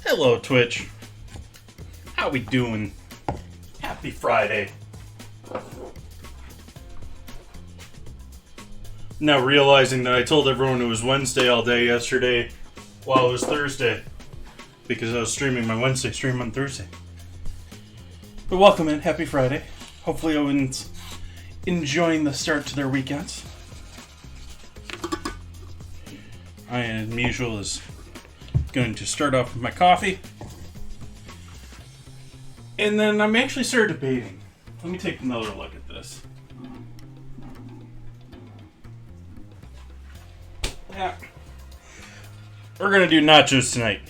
Hello, Twitch. How we doing? Happy Friday. Now realizing that I told everyone it was Wednesday all day yesterday while it was Thursday. Because I was streaming my Wednesday stream on Thursday. But welcome in. Happy Friday. Hopefully everyone's enjoying the start to their weekends. I, as usual, is going to start off with my coffee. And then I'm actually started debating. Let me take another look at this. Yeah. We're going to do nachos tonight.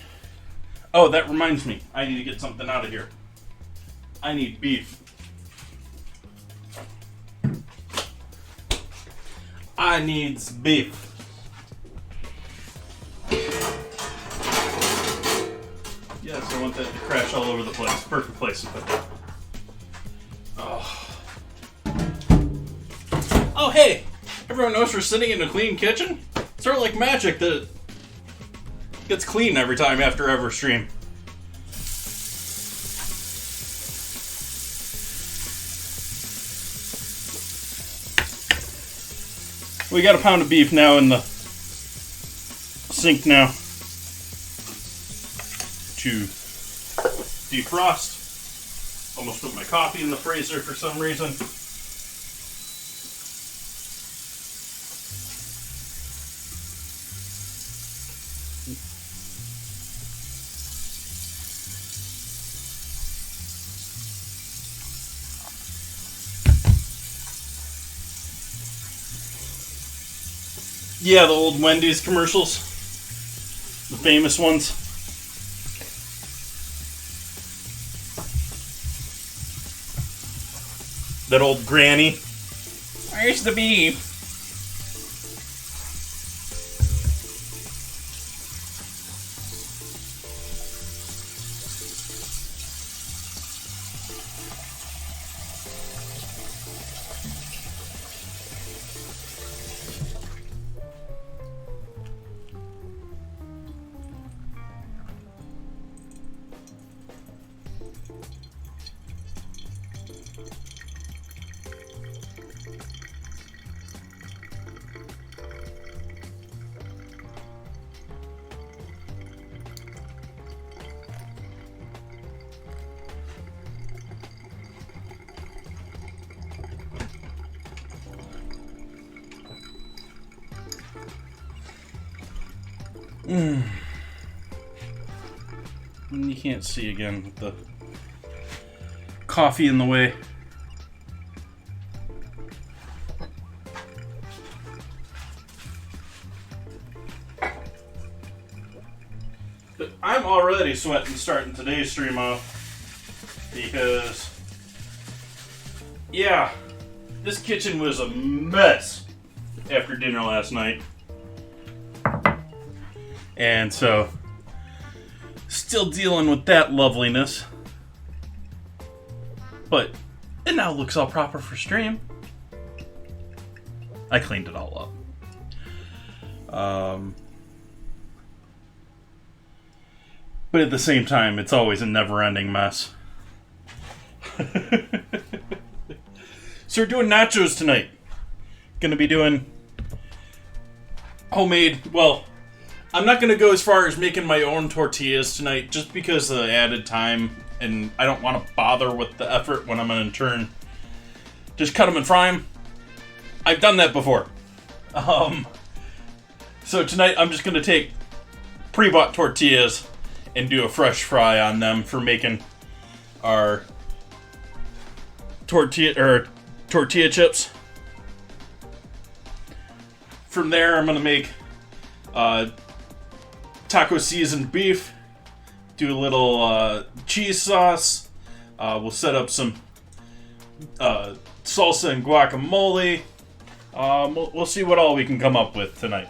Oh, that reminds me. I need to get something out of here. I need beef. I needs beef. Yes, I want that to crash all over the place. Perfect place to put that. Oh, hey! Everyone knows we're sitting in a clean kitchen? It's sort of like magic that it gets clean every time after every stream. We got a pound of beef now in the sink now to defrost. Almost put my coffee in the freezer for some reason. Yeah, the old Wendy's commercials. The famous ones. That old granny. Where's the beef? You can't see again with the coffee in the way. But I'm already sweating starting today's stream off because, yeah, this kitchen was a mess after dinner last night. And so, still dealing with that loveliness. But it now looks all proper for stream. I cleaned it all up. But at the same time, it's always a never-ending mess. So we're doing nachos tonight. Gonna be doing homemade, well, I'm not going to go as far as making my own tortillas tonight just because of the added time, and I don't want to bother with the effort when I'm in turn. Just cut them and fry them. I've done that before. So tonight I'm just going to take pre-bought tortillas and do a fresh fry on them for making our tortilla chips. From there I'm going to make taco seasoned beef, do a little cheese sauce, we'll set up some salsa and guacamole. We'll see what all we can come up with tonight.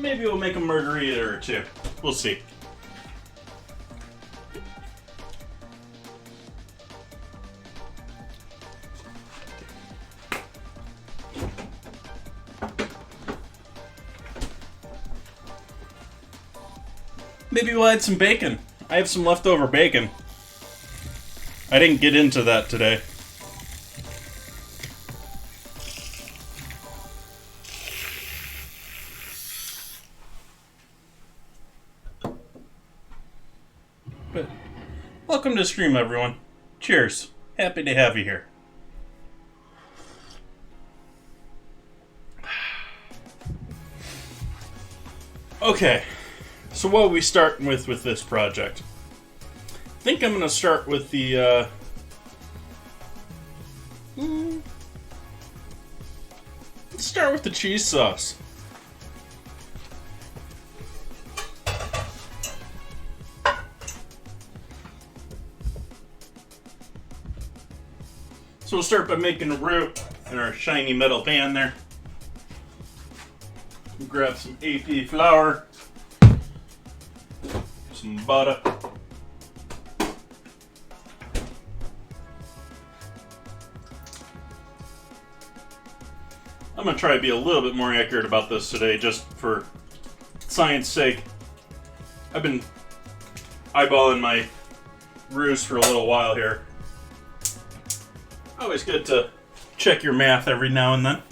maybe we'll make a margarita or two. We'll see. Maybe we'll add some bacon. I have some leftover bacon. I didn't get into that today. But welcome to the stream, everyone. Cheers. Happy to have you here. Okay. So what are we starting with this project? I think I'm going to start with the, let's start with the cheese sauce. So we'll start by making a roux in our shiny metal pan there. Grab some AP flour. Some butter. I'm going to try to be a little bit more accurate about this today, just for science sake. I've been eyeballing my roux for a little while here. Always good to check your math every now and then.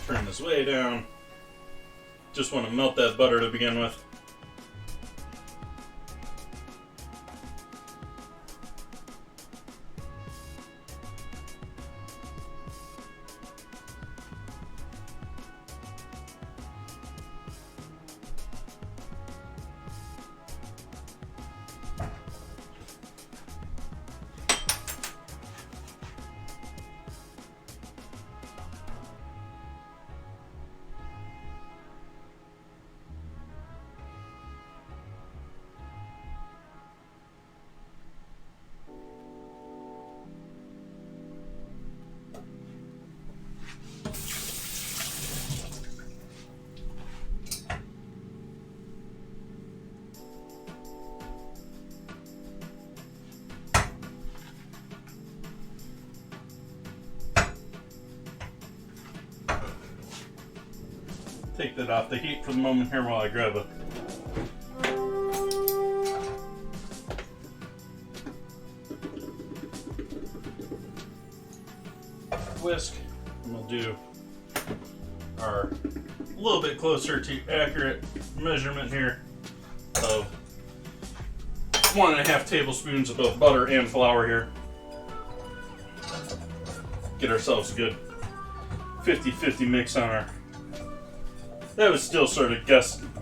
Turn this way down. Just want to melt that butter to begin with. Take that off the heat for the moment here while I grab a whisk, and we'll do our a little bit closer to accurate measurement here of 1.5 tablespoons of both butter and flour here. Get ourselves a good 50-50 mix on our. That was still sort of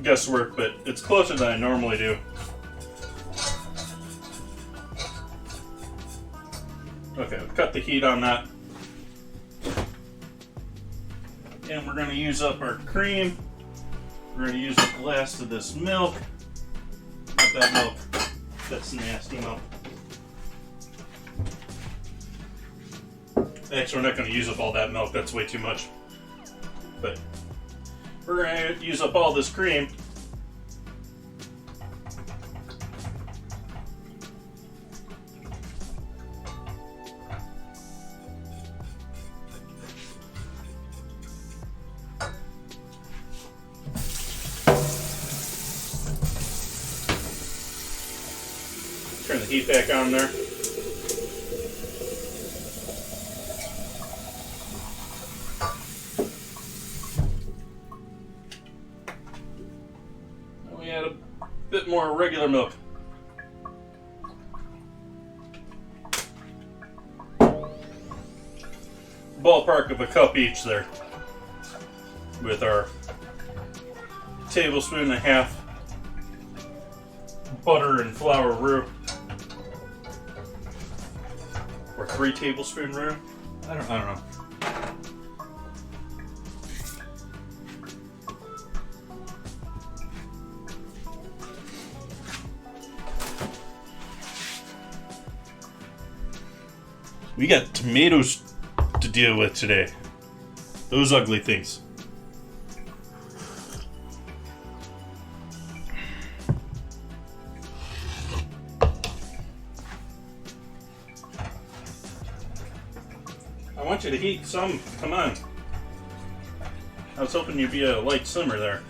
guesswork, but it's closer than I normally do. Okay, we'll cut the heat on that. And we're going to use up our cream. We're going to use up the last of this milk. Not that milk. That's nasty milk. Actually, we're not going to use up all that milk. That's way too much. But we're going to use up all this cream. Turn the heat back on there. Then we add a bit more regular milk. Ballpark of a cup each there. With our tablespoon and a half butter and flour roux. Or 3 tablespoon roux. I don't know. We got tomatoes to deal with today. Those ugly things. I want you to heat some. Come on. I was hoping you'd be a light simmer there.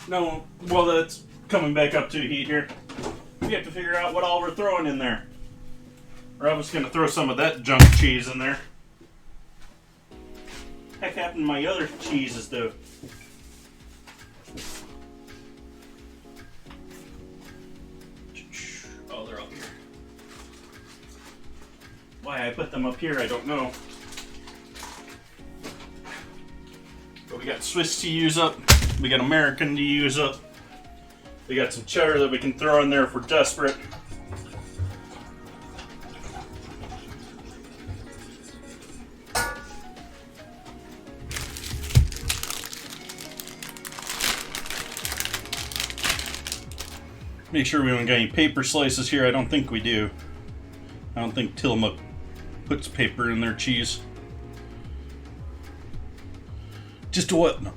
No, well, that's coming back up to heat here. We have to figure out what all we're throwing in there. Or I was going to throw some of that junk cheese in there. Heck happened to my other cheeses, though? Oh, they're up here. Why I put them up here, I don't know. But we got Swiss to use up. We got American to use up. We got some cheddar that we can throw in there if we're desperate. Make sure we don't got any paper slices here. I don't think we do. I don't think Tillamook puts paper in their cheese. Just a what? No.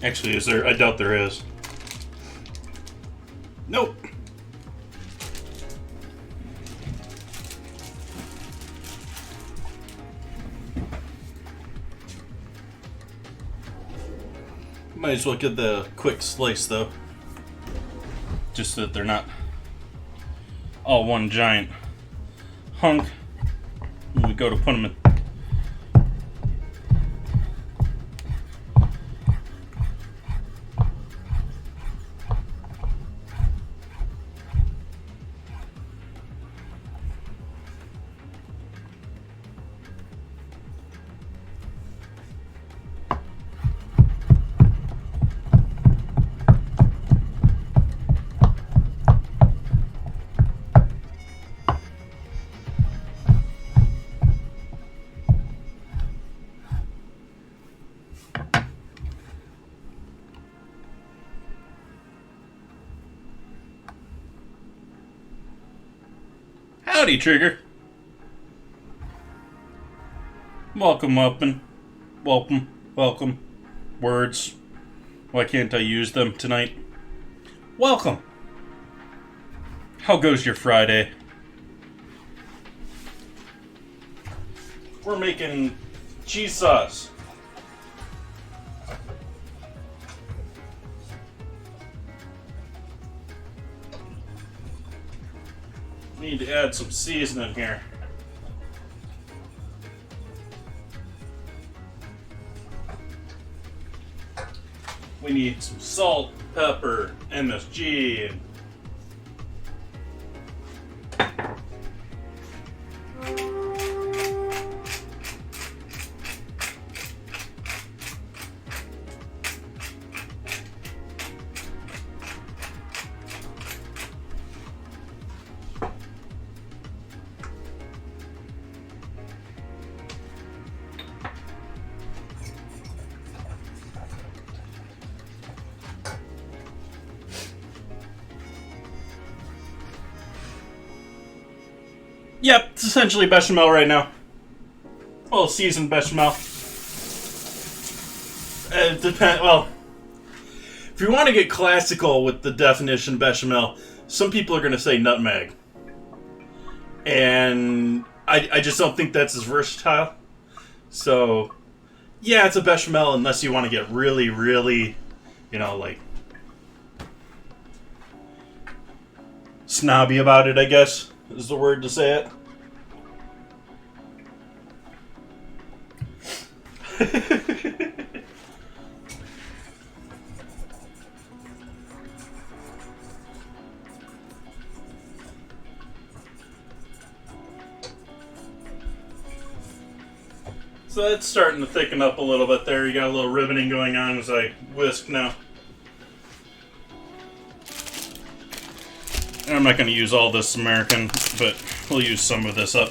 Actually, is there? I doubt there is. Nope. Might as well get the quick slice though. Just so that they're not all one giant hunk when we go to put them in. Howdy, Trigger. Welcome. Words. Why can't I use them tonight? Welcome. How goes your Friday? We're making cheese sauce. Need to add some seasoning here. We need some salt, pepper, MSG, and yep, it's essentially bechamel right now. Well, seasoned bechamel. It depends. Well, if you want to get classical with the definition bechamel, some people are going to say nutmeg. And I just don't think that's as versatile. So, yeah, it's a bechamel unless you want to get really, really, like snobby about it, I guess, is the word to say it. So that's starting to thicken up a little bit there. You got a little ribboning going on as I whisk now. And I'm not going to use all this American, but we'll use some of this up.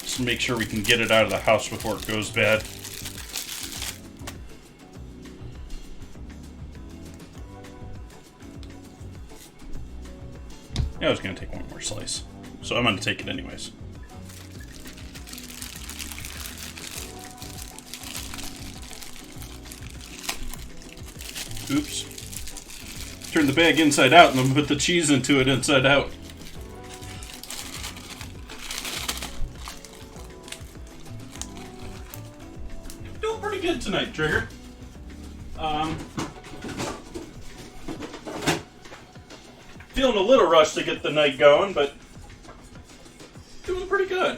Just to make sure we can get it out of the house before it goes bad. I was going to take one more slice, so I'm going to take it anyways. Oops. Turn the bag inside out and then put the cheese into it inside out. Doing pretty good tonight, Trigger. Feeling a little rushed to get the night going, but doing pretty good.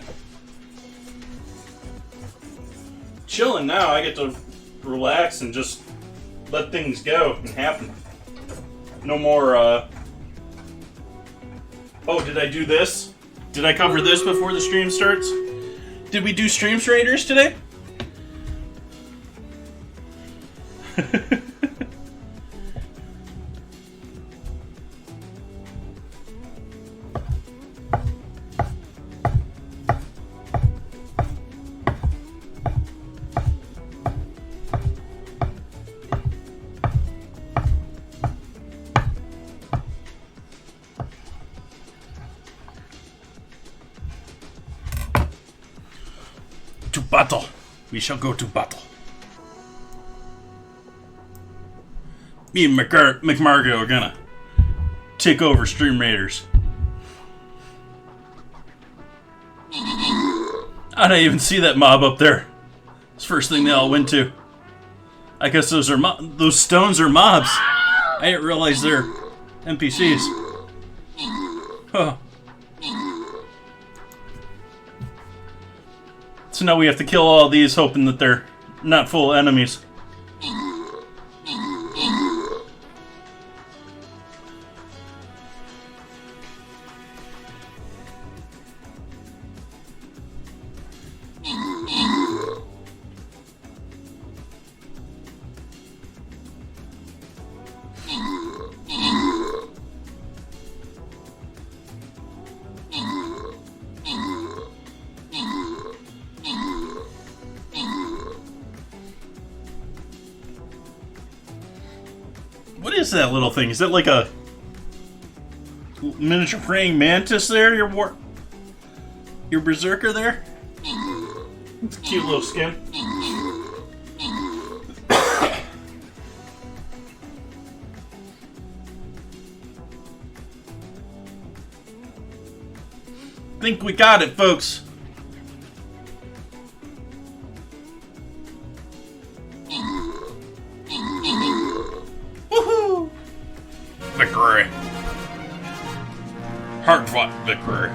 Chilling now. I get to relax and just let things go and happen. No more, oh, did I do this? Did I cover this before the stream starts? Did we do Stream Raiders today? To battle. We shall go to battle. Me and McMargo are gonna take over Stream Raiders. I didn't even see that mob up there. It's the first thing they all went to. I guess those stones are mobs. I didn't realize they're NPCs. Huh. So now we have to kill all these, hoping that they're not full enemies. What is that little thing? Is that like a miniature praying mantis there? Your berserker there? It's a cute little skin. Think we got it, folks. Woohoo! Victory. Hard-fought victory.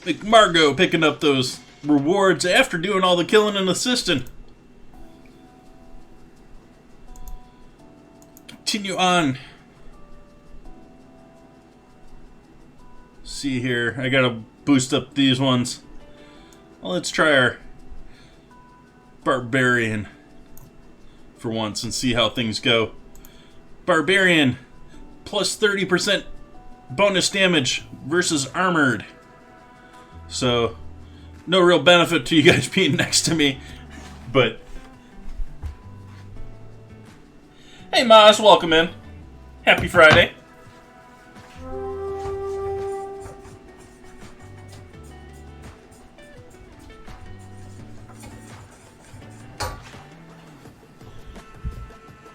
McMargo picking up those rewards after doing all the killing and assisting. Continue on. See here, I gotta boost up these ones. Well, let's try our Barbarian for once and see how things go. Barbarian plus 30% bonus damage versus Armored. So, no real benefit to you guys being next to me, but... Hey Maz, welcome in. Happy Friday.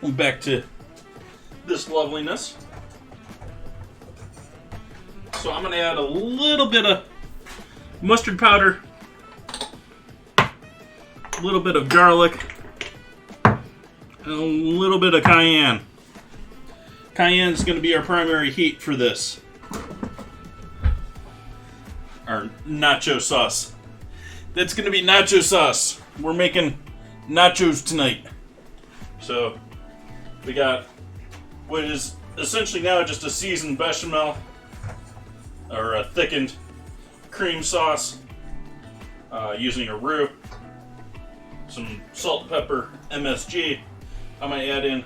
Back to this loveliness. So I'm going to add a little bit of mustard powder, a little bit of garlic, and a little bit of cayenne. Cayenne is going to be our primary heat for this. Our nacho sauce. That's going to be nacho sauce. We're making nachos tonight. So... we got what is essentially now just a seasoned bechamel, or a thickened cream sauce using a roux, some salt, pepper, MSG. I might add in a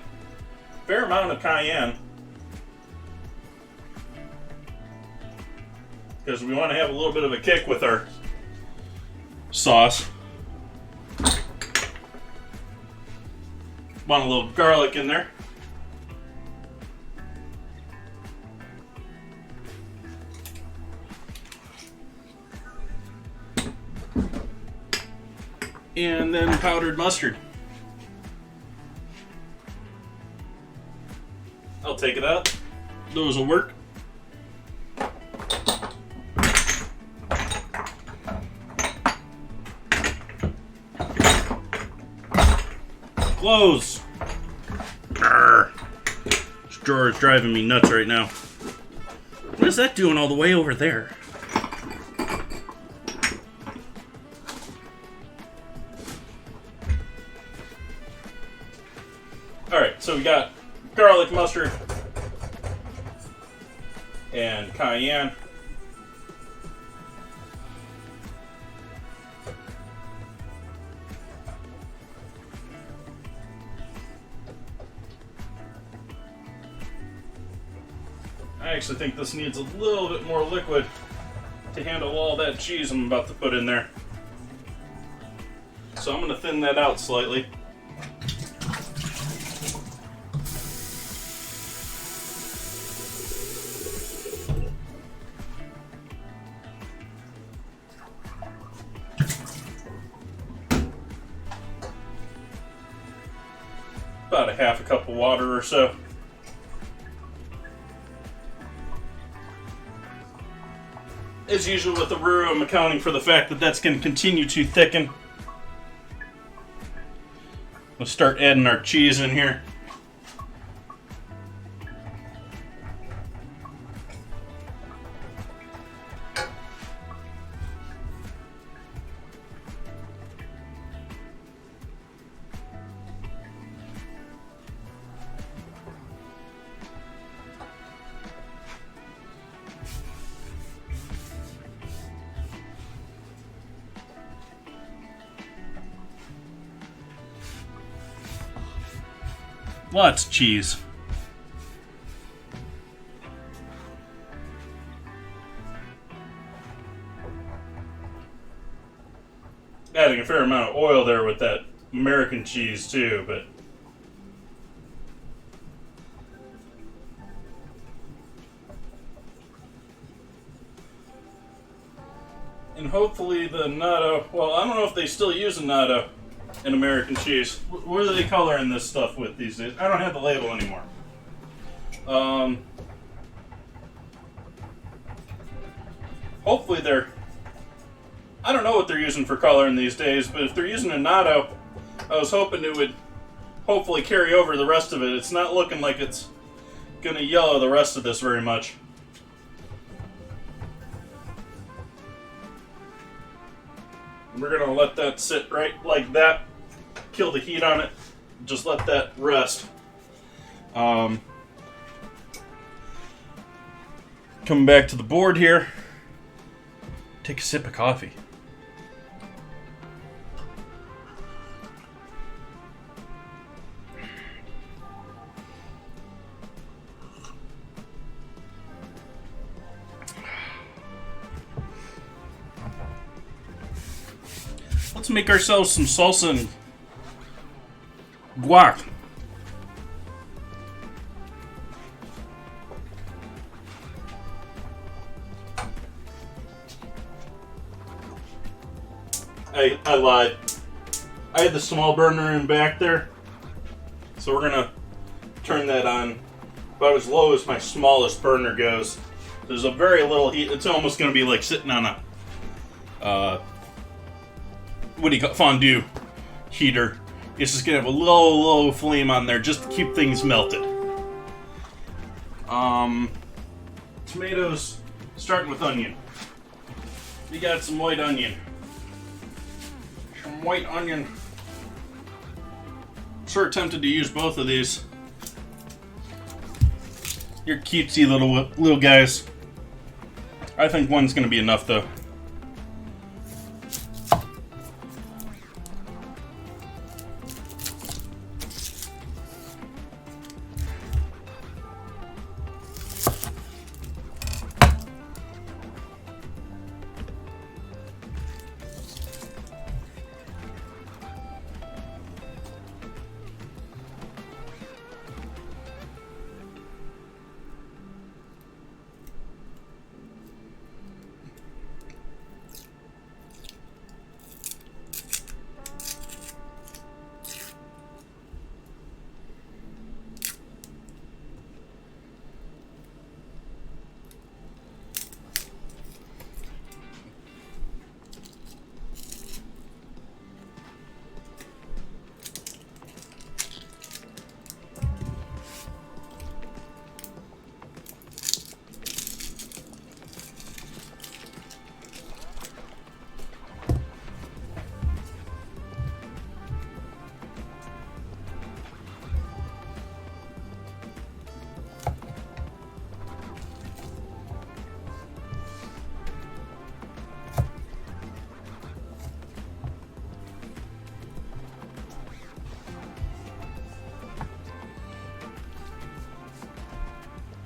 fair amount of cayenne because we want to have a little bit of a kick with our sauce. Want a little garlic in there. And then powdered mustard. I'll take it out. Those will work. Close. This drawer is driving me nuts right now. What is that doing all the way over there? Alright, so we got garlic, mustard, and cayenne. I actually think this needs a little bit more liquid to handle all that cheese I'm about to put in there. So I'm going to thin that out slightly. About a half a cup of water or so. As usual with the roux, I'm accounting for the fact that that's going to continue to thicken. We'll start adding our cheese in here. Lots of cheese. Adding a fair amount of oil there with that American cheese too, but and hopefully the natto, well, I don't know if they still use a natto in American cheese. What are they coloring this stuff with these days? I don't have the label anymore. Hopefully they're, I don't know what they're using for coloring these days, but if they're using a natto, I was hoping it would hopefully carry over the rest of it. It's not looking like it's gonna yellow the rest of this very much. We're gonna let that sit right like that. Kill the heat on it. Just let that rest. Coming back to the board here. Take a sip of coffee. Let's make ourselves some salsa and guac. I lied. I had the small burner in back there, so we're gonna turn that on about as low as my smallest burner goes. There's a very little heat. It's almost gonna be like sitting on a what do you call fondue heater. It's just gonna have a low flame on there just to keep things melted. Tomatoes, starting with onion. We got some white onion. Some white onion. Sure tempted to use both of these. You're cutesy little guys. I think one's gonna be enough though.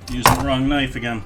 Using the wrong knife again.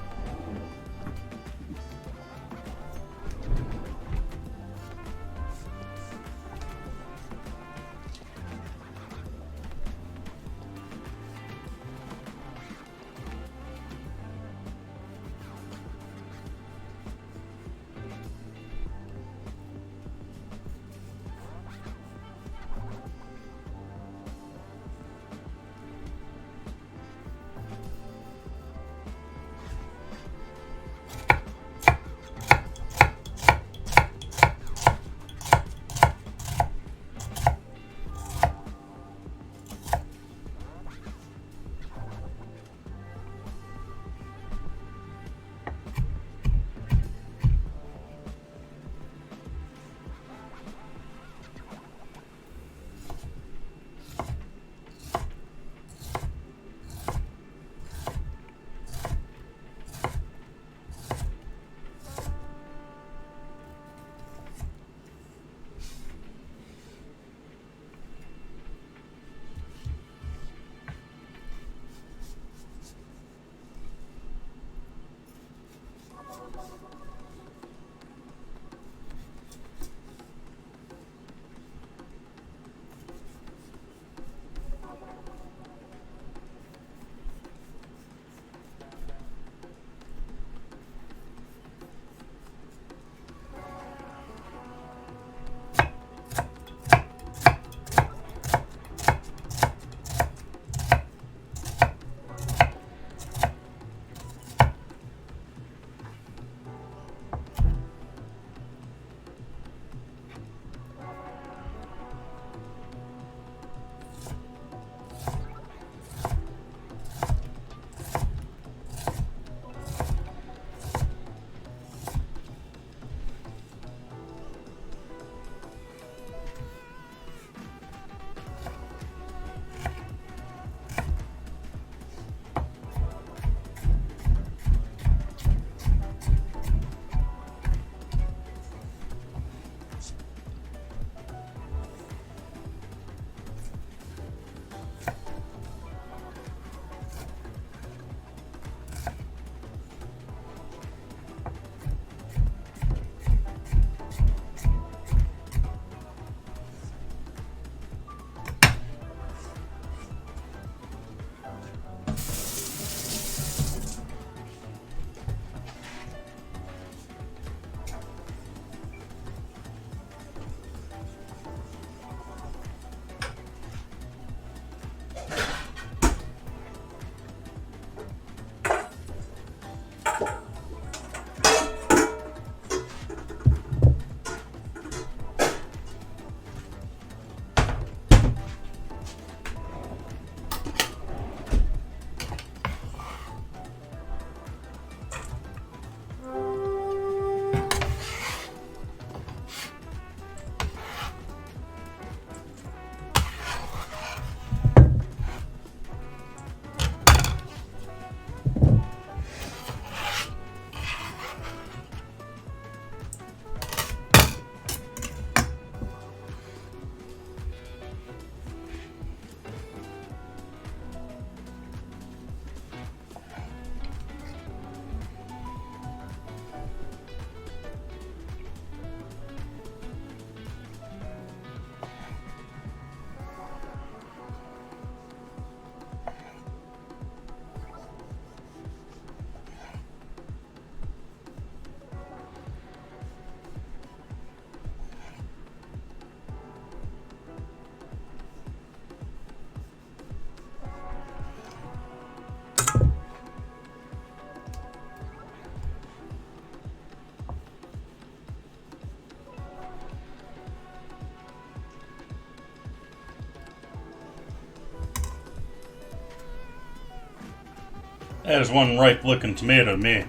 That is one ripe looking tomato to me.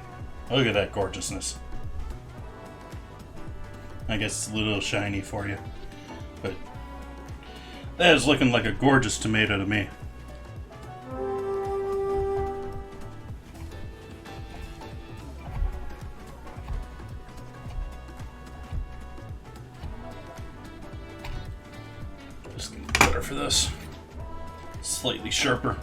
Look at that gorgeousness. I guess it's a little shiny for you, but that is looking like a gorgeous tomato to me. Just gonna be better for this. Slightly sharper.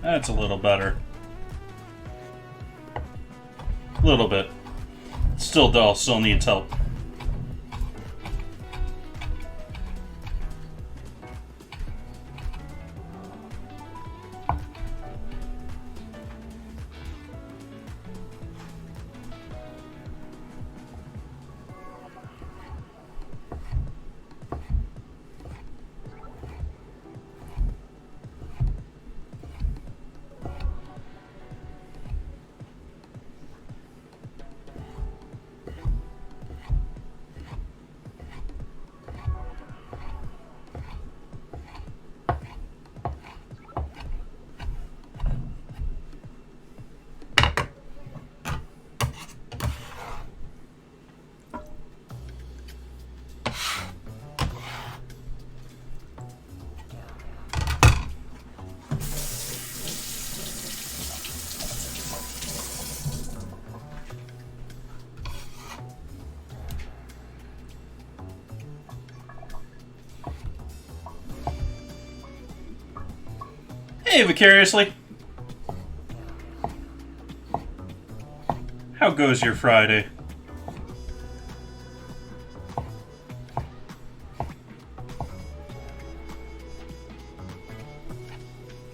That's a little better. A little bit. Still dull, still needs help. Hey, Vicariously. How goes your Friday?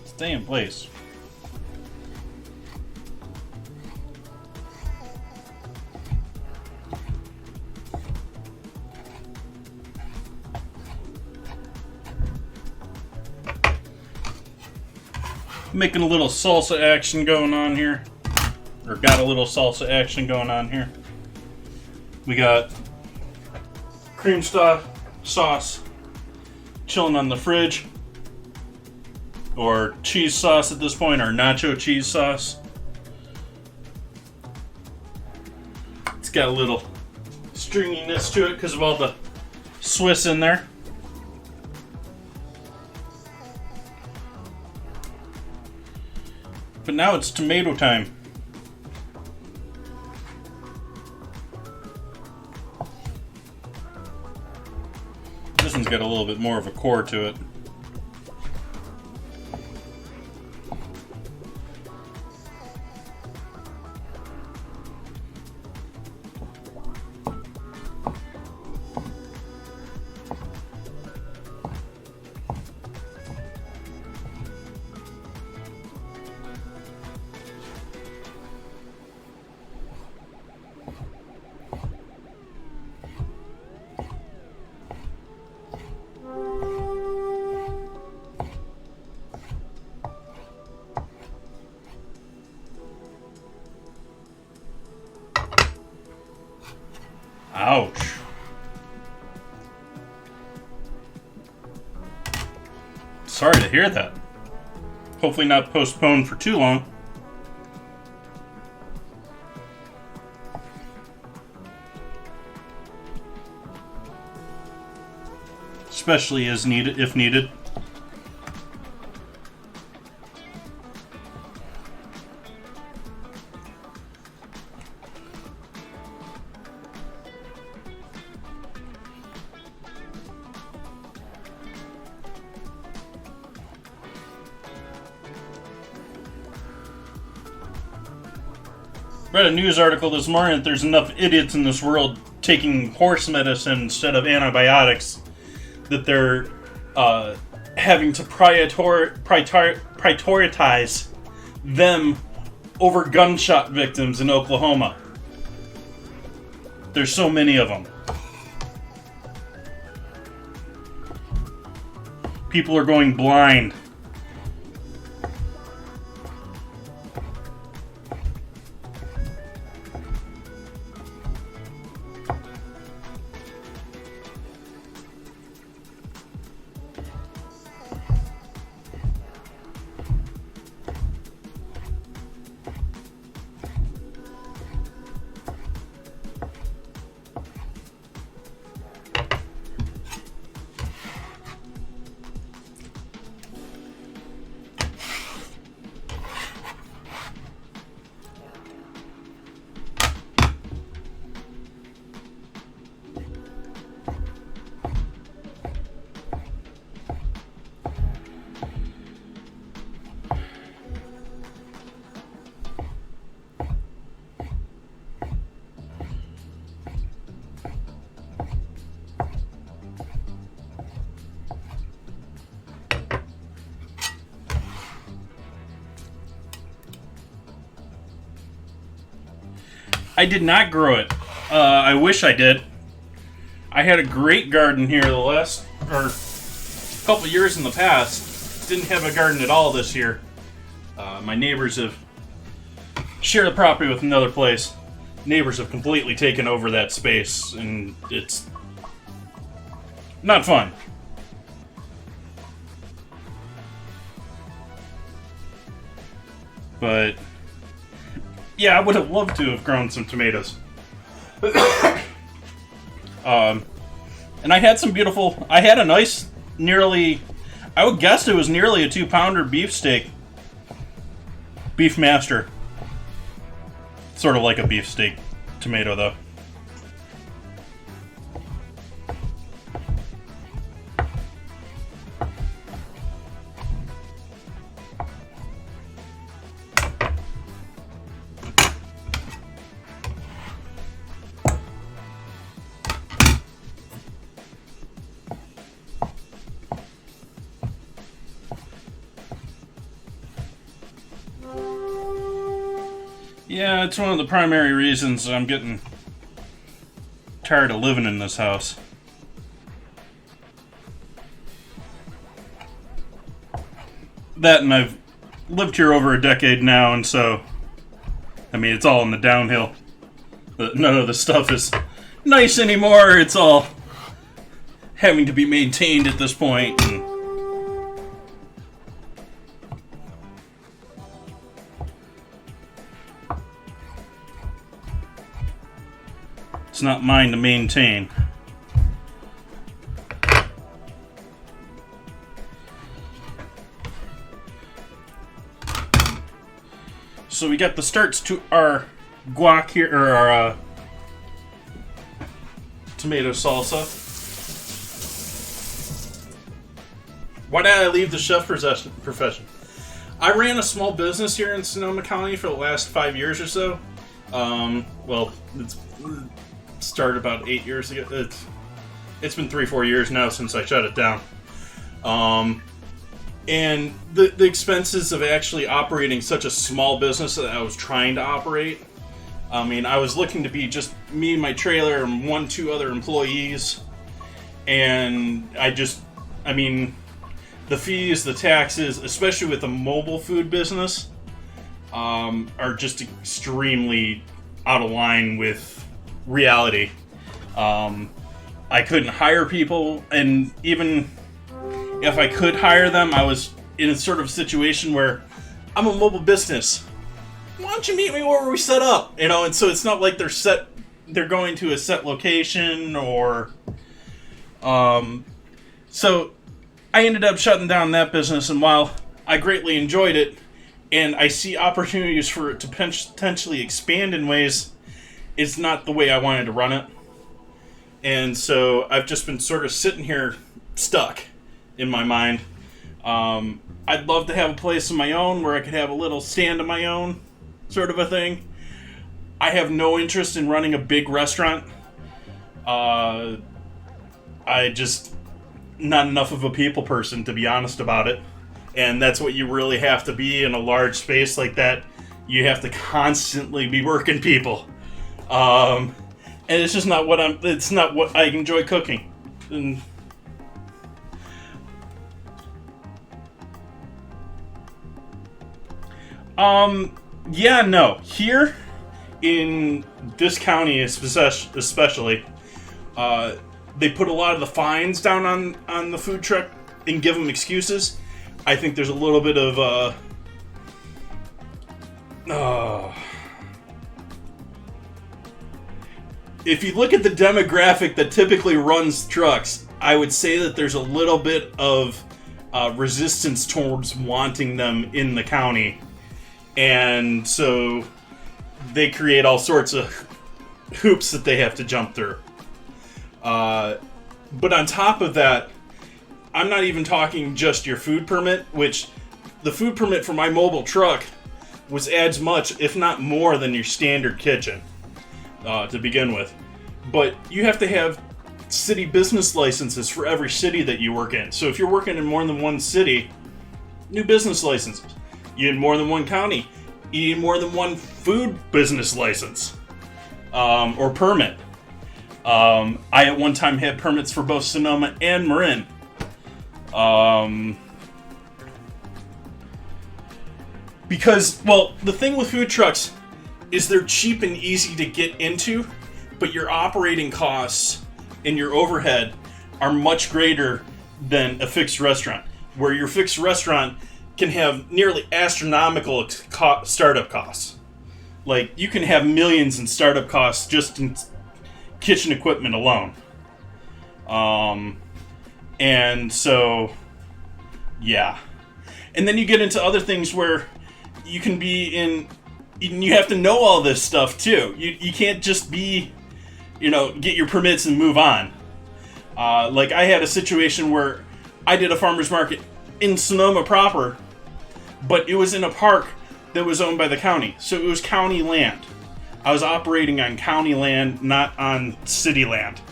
Stay in place. Making a little salsa action going on here. Or got a little salsa action going on here. We got cream sauce chilling on the fridge. Or cheese sauce at this point, or nacho cheese sauce. It's got a little stringiness to it because of all the Swiss in there. But now it's tomato time. This one's got a little bit more of a core to it. Ouch. Sorry to hear that. Hopefully not postponed for too long. Especially as needed, if needed. Read a news article this morning that there's enough idiots in this world taking horse medicine instead of antibiotics that they're having to prioritize them over gunshot victims in Oklahoma. There's so many of them. People are going blind. I did not grow it. I wish I did. I had a great garden here the last, or a couple years in the past. Didn't have a garden at all this year. My neighbors have shared the property with another place. Neighbors have completely taken over that space, and it's not fun. But yeah, I would have loved to have grown some tomatoes. And I had some beautiful. I had a nice, nearly. I would guess it was nearly a 2-pounder beefsteak. Beef master. Sort of like a beefsteak tomato, though. Yeah, it's one of the primary reasons I'm getting tired of living in this house. That, and I've lived here over a decade now, and so, I mean, it's all in the downhill. None of the stuff is nice anymore. It's all having to be maintained at this point. And it's not mine to maintain. So we got the starts to our guac here, or our tomato salsa. Why did I leave the chef profession? I ran a small business here in Sonoma County for the last 5 years or so. Well, it's started about 8 years ago. It's been 3-4 years now since I shut it down. And the expenses of actually operating such a small business that I was trying to operate. I mean, I was looking to be just me and my trailer and 1-2 other employees. And the fees, the taxes, especially with a mobile food business, are just extremely out of line with reality. I couldn't hire people, and even if I could hire them, I was in a sort of situation where I'm a mobile business. Why don't you meet me where we set up? And so it's not like they're going to a set location or so I ended up shutting down that business, and while I greatly enjoyed it and I see opportunities for it to potentially expand in ways, it's not the way I wanted to run it. And so I've just been sort of sitting here stuck in my mind. I'd love to have a place of my own where I could have a little stand of my own, sort of a thing. I have no interest in running a big restaurant. I just not enough of a people person, to be honest about it. And that's what you really have to be in a large space like that. You have to constantly be working people. And it's just not what it's not what I enjoy cooking. And yeah, no. Here in this county especially, they put a lot of the fines down on the food truck and give them excuses. I think there's a little bit of if you look at the demographic that typically runs trucks, I would say that there's a little bit of resistance towards wanting them in the county. And so they create all sorts of hoops that they have to jump through. But on top of that, I'm not even talking just your food permit, which the food permit for my mobile truck was as much, if not more, than your standard kitchen to begin with. But you have to have city business licenses for every city that you work in. So if you're working in more than one city, new business licenses. You need more than one county. You need more than one food business license. or permit. I at one time had permits for both Sonoma and Marin. Because, well, the thing with food trucks is they're cheap and easy to get into, but your operating costs and your overhead are much greater than a fixed restaurant, where your fixed restaurant can have nearly astronomical startup costs. Like, you can have millions in startup costs just in kitchen equipment alone. And so, yeah. And then you get into other things where you can be in, you have to know all this stuff too. You can't just be, get your permits and move on. Like, I had a situation where I did a farmer's market in Sonoma proper, but it was in a park that was owned by the county. So it was county land. I was operating on county land, not on city land.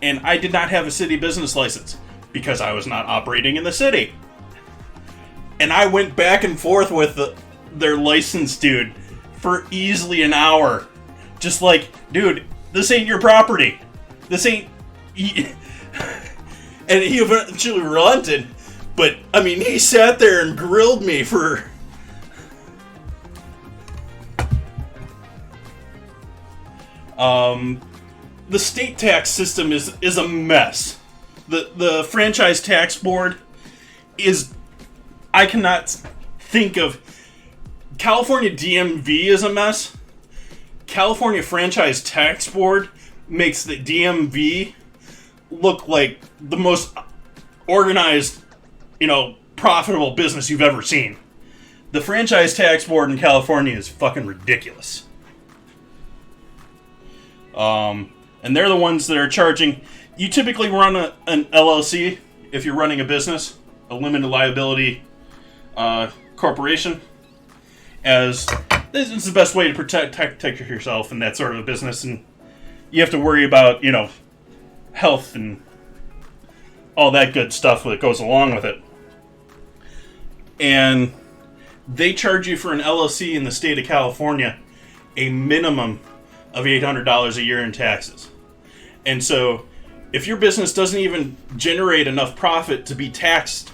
And I did not have a city business license because I was not operating in the city. And I went back and forth with their license dude for easily an hour. Just like, dude, this ain't your property. This ain't... And he eventually relented. But, I mean, he sat there and grilled me for... The state tax system is a mess. The franchise tax board is... I cannot think of... California DMV is a mess. California Franchise Tax Board makes the DMV look like the most organized, profitable business you've ever seen. The Franchise Tax Board in California is fucking ridiculous. And they're the ones that are charging... You typically run an LLC if you're running a business, a limited liability corporation, as this is the best way to protect yourself in that sort of a business, and you have to worry about, health and all that good stuff that goes along with it. And they charge you for an LLC in the state of California a minimum of $800 a year in taxes. And so, if your business doesn't even generate enough profit to be taxed,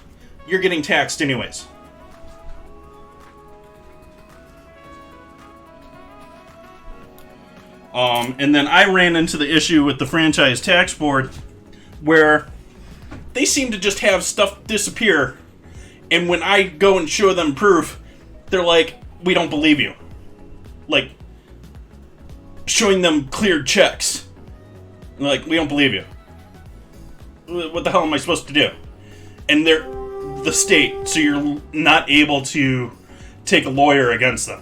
you're getting taxed anyways. And then I ran into the issue with the Franchise Tax Board where they seem to just have stuff disappear, and when I go and show them proof, they're like, we don't believe you. Like, showing them cleared checks. Like, we don't believe you. What the hell am I supposed to do? And they're the state, so you're not able to take a lawyer against them.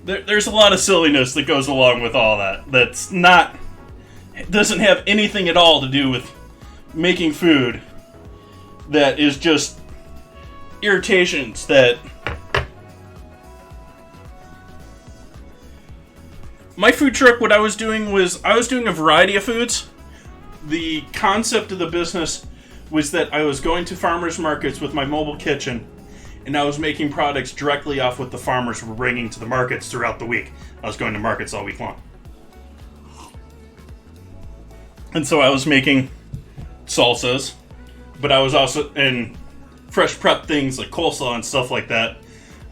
There's a lot of silliness that goes along with all that. Doesn't have anything at all to do with making food. That is just irritations that... My food truck, what I was doing a variety of foods. The concept of the business was that I was going to farmers markets with my mobile kitchen, and I was making products directly off what the farmers were bringing to the markets throughout the week. I was going to markets all week long. And so I was making salsas, but I was also in fresh prep things like coleslaw and stuff like that.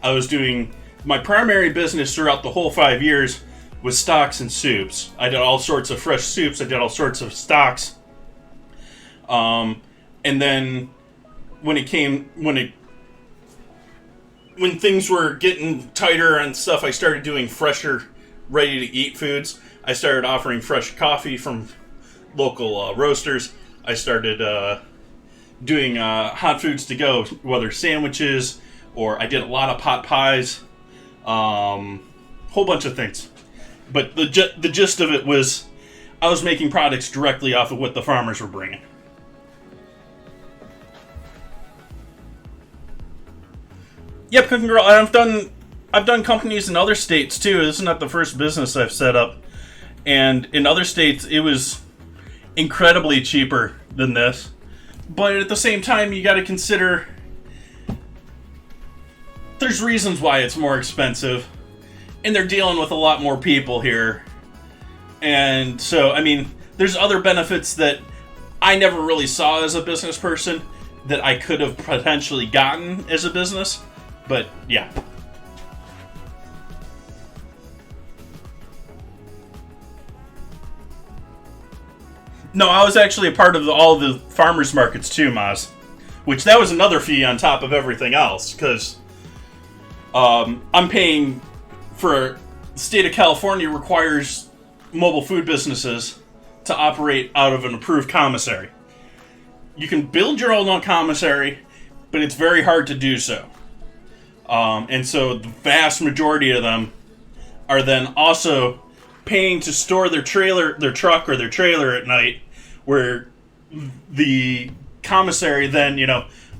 I was doing my primary business throughout the whole 5 years was stocks and soups. I did all sorts of fresh soups. I did all sorts of stocks. And then when things were getting tighter and stuff, I started doing fresher, ready-to-eat foods. I started offering fresh coffee from local roasters. I started doing hot foods to go, whether sandwiches, or I did a lot of pot pies, whole bunch of things. But the gist of it was I was making products directly off of what the farmers were bringing. Yep, Cooking Girl. I've done companies in other states too. This is not the first business I've set up, and in other states it was incredibly cheaper than this. But at the same time, you got to consider there's reasons why it's more expensive. And they're dealing with a lot more people here. And so, I mean, there's other benefits that I never really saw as a business person that I could have potentially gotten as a business. But, yeah. No, I was actually a part of all the farmers markets too, Maz. Which, that was another fee on top of everything else. Because I'm paying for... The state of California requires mobile food businesses to operate out of an approved commissary. You can build your own commissary, but it's very hard to do so. And so the vast majority of them are then also paying to store their trailer, their truck or their trailer at night, where the commissary then,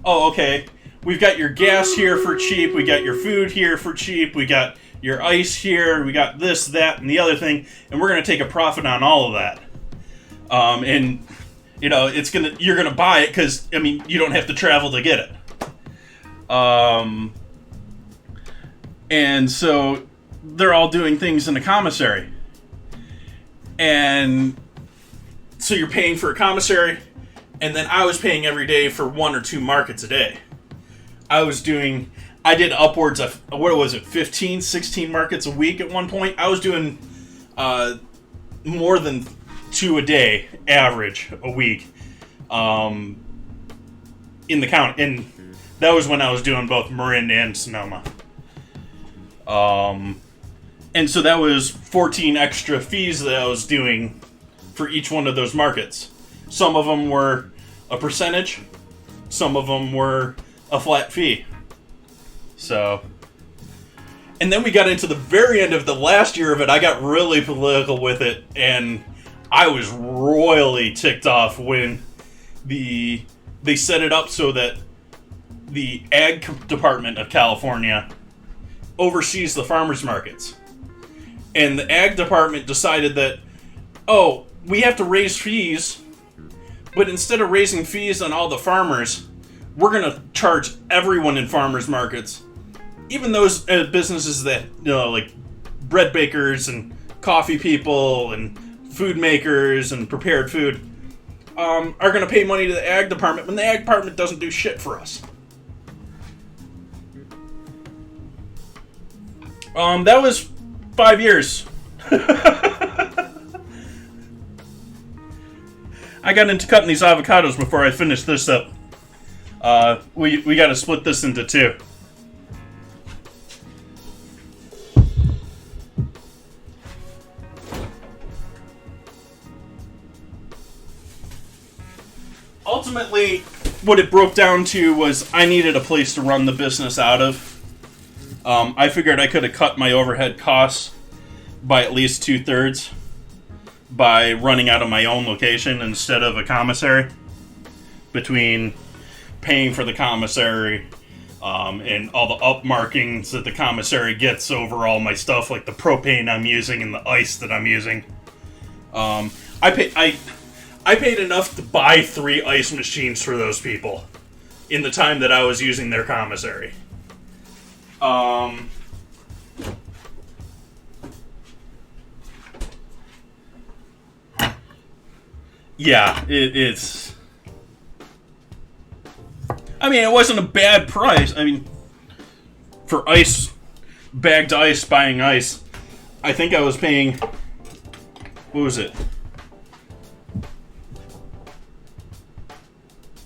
oh, okay, we've got your gas here for cheap, we got your food here for cheap, we got your ice here, we got this, that, and the other thing, and we're going to take a profit on all of that. And, you're going to buy it because, you don't have to travel to get it. And so they're all doing things in the commissary. And so you're paying for a commissary, and then I was paying every day for 1 or 2 markets a day. I did upwards of, 15, 16 markets a week at one point. I was doing more than 2 a day, average, a week, in the county. And that was when I was doing both Marin and Sonoma. And so that was 14 extra fees that I was doing for each one of those markets. Some of them were a percentage. Some of them were a flat fee. So, and then we got into the very end of the last year of it. I got really political with it, and I was royally ticked off when they set it up so that the Ag Department of California oversees the farmers markets. And the Ag Department decided that, we have to raise fees, but instead of raising fees on all the farmers, we're going to charge everyone in farmers markets. Even those businesses that, like bread bakers and coffee people and food makers and prepared food, are going to pay money to the Ag Department when the Ag Department doesn't do shit for us. That was 5 years. I got into cutting these avocados before I finished this up. We got to split this into 2. Ultimately, what it broke down to was I needed a place to run the business out of. I figured I could have cut my overhead costs by at least 2/3 by running out of my own location instead of a commissary. Between paying for the commissary and all the upmarkings that the commissary gets over all my stuff, like the propane I'm using and the ice that I'm using. I paid enough to buy 3 ice machines for those people in the time that I was using their commissary. Yeah, it's... it wasn't a bad price. For ice, bagged ice, buying ice, I think I was paying... What was it?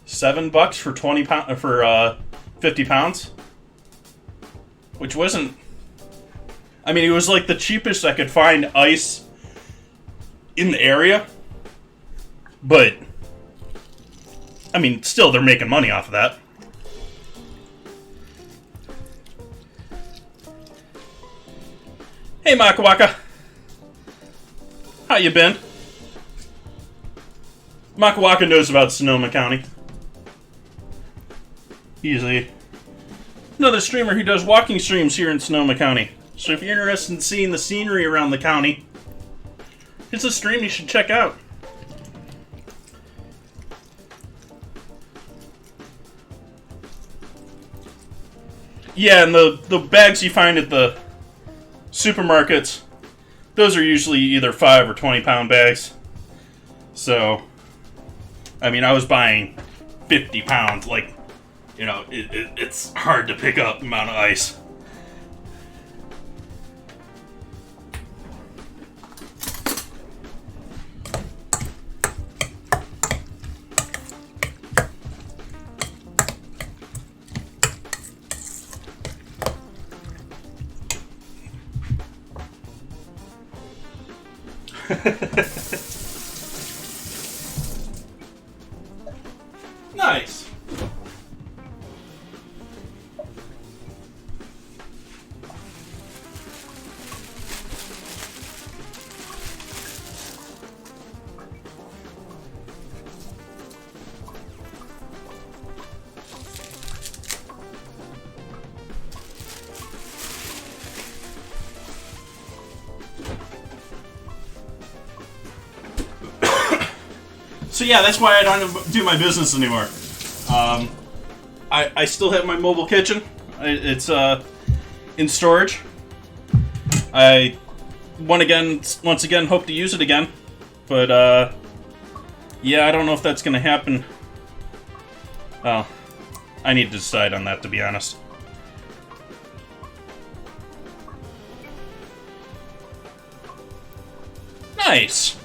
$7 for 20 pound for 50 pounds, which wasn't. It was like the cheapest I could find ice in the area, but still they're making money off of that. Hey, Makawaka, how you been? Makawaka knows about Sonoma County. He's another streamer who does walking streams here in Sonoma County. So if you're interested in seeing the scenery around the county, it's a stream you should check out. Yeah, and the bags you find at the supermarkets, those are usually either 5 or 20-pound bags. So, I mean, I was buying 50 pounds. Like, you know, it's hard to pick up the amount of ice. Nice. So yeah, that's why I don't do my business anymore. I still have my mobile kitchen. It's in storage. I once again hope to use it again, but yeah, I don't know if that's gonna happen. Well, I need to decide on that, to be honest. Nice.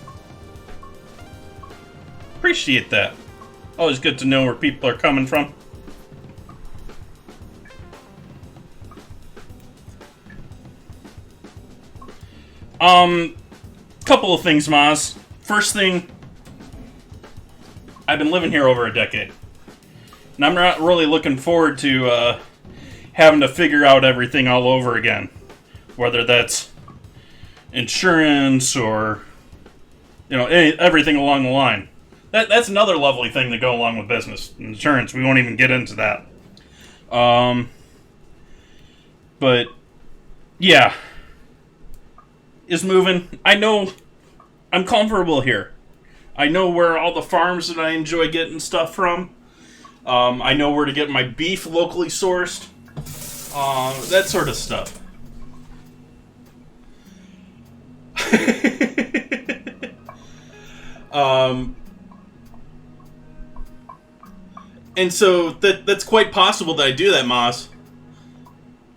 Appreciate that. Always good to know where people are coming from. Couple of things, Maz. First thing, I've been living here over a decade. And I'm not really looking forward to having to figure out everything all over again. Whether that's insurance or, you know, everything along the line. That's another lovely thing to go along with business insurance. We won't even get into that. But yeah, is moving. I know I'm comfortable here. I know where all the farms that I enjoy getting stuff from. I know where to get my beef locally sourced. That sort of stuff. And so that's quite possible that I do that, Moss.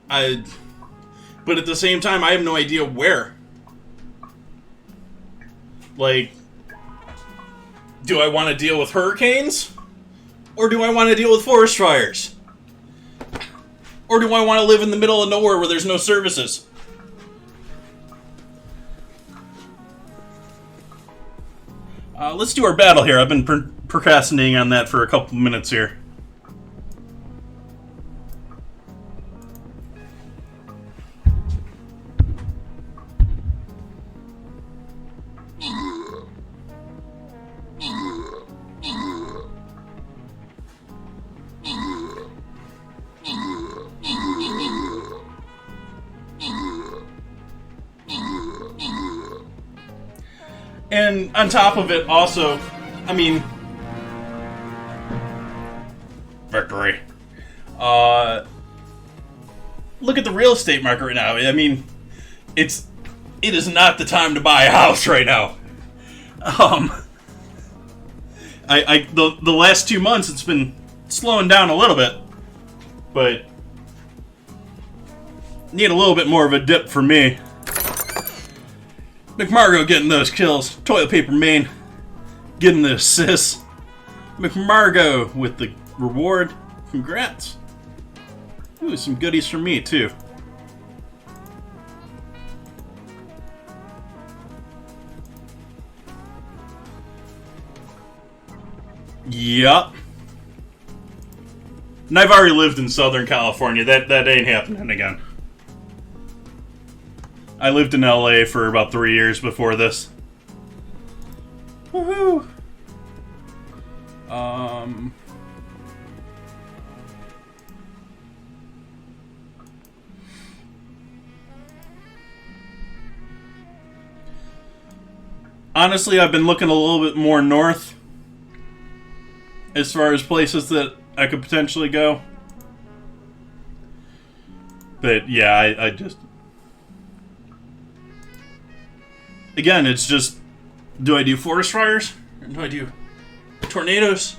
But at the same time, I have no idea where. Like, do I want to deal with hurricanes? Or do I want to deal with forest fires? Or do I want to live in the middle of nowhere where there's no services? Let's do our battle here. I've been procrastinating on that for a couple minutes here. And on top of it, also, I mean, victory. Look at the real estate market right now. I mean, it is not the time to buy a house right now. The last 2 months it's been slowing down a little bit, but need a little bit more of a dip for me. McMargo getting those kills. Toilet Paper Main getting the assists. McMargo with the reward. Congrats. Ooh, some goodies for me, too. Yup. And I've already lived in Southern California. That ain't happening again. I lived in LA for about 3 years before this. Woohoo! Honestly, I've been looking a little bit more north as far as places that I could potentially go. But yeah, I just... Again, it's just... Do I do forest fires? Or do I do tornadoes?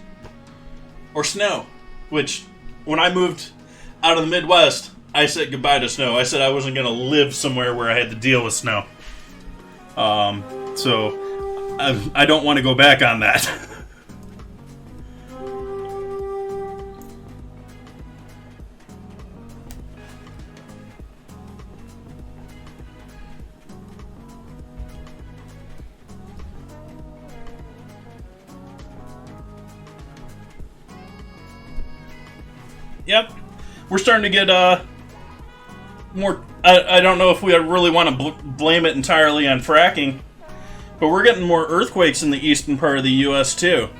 Or snow? Which, when I moved out of the Midwest, I said goodbye to snow. I said I wasn't going to live somewhere where I had to deal with snow. So, I don't want to go back on that. Yep. We're starting to get more... I don't know if we really want to blame it entirely on fracking, but we're getting more earthquakes in the eastern part of the U.S. too.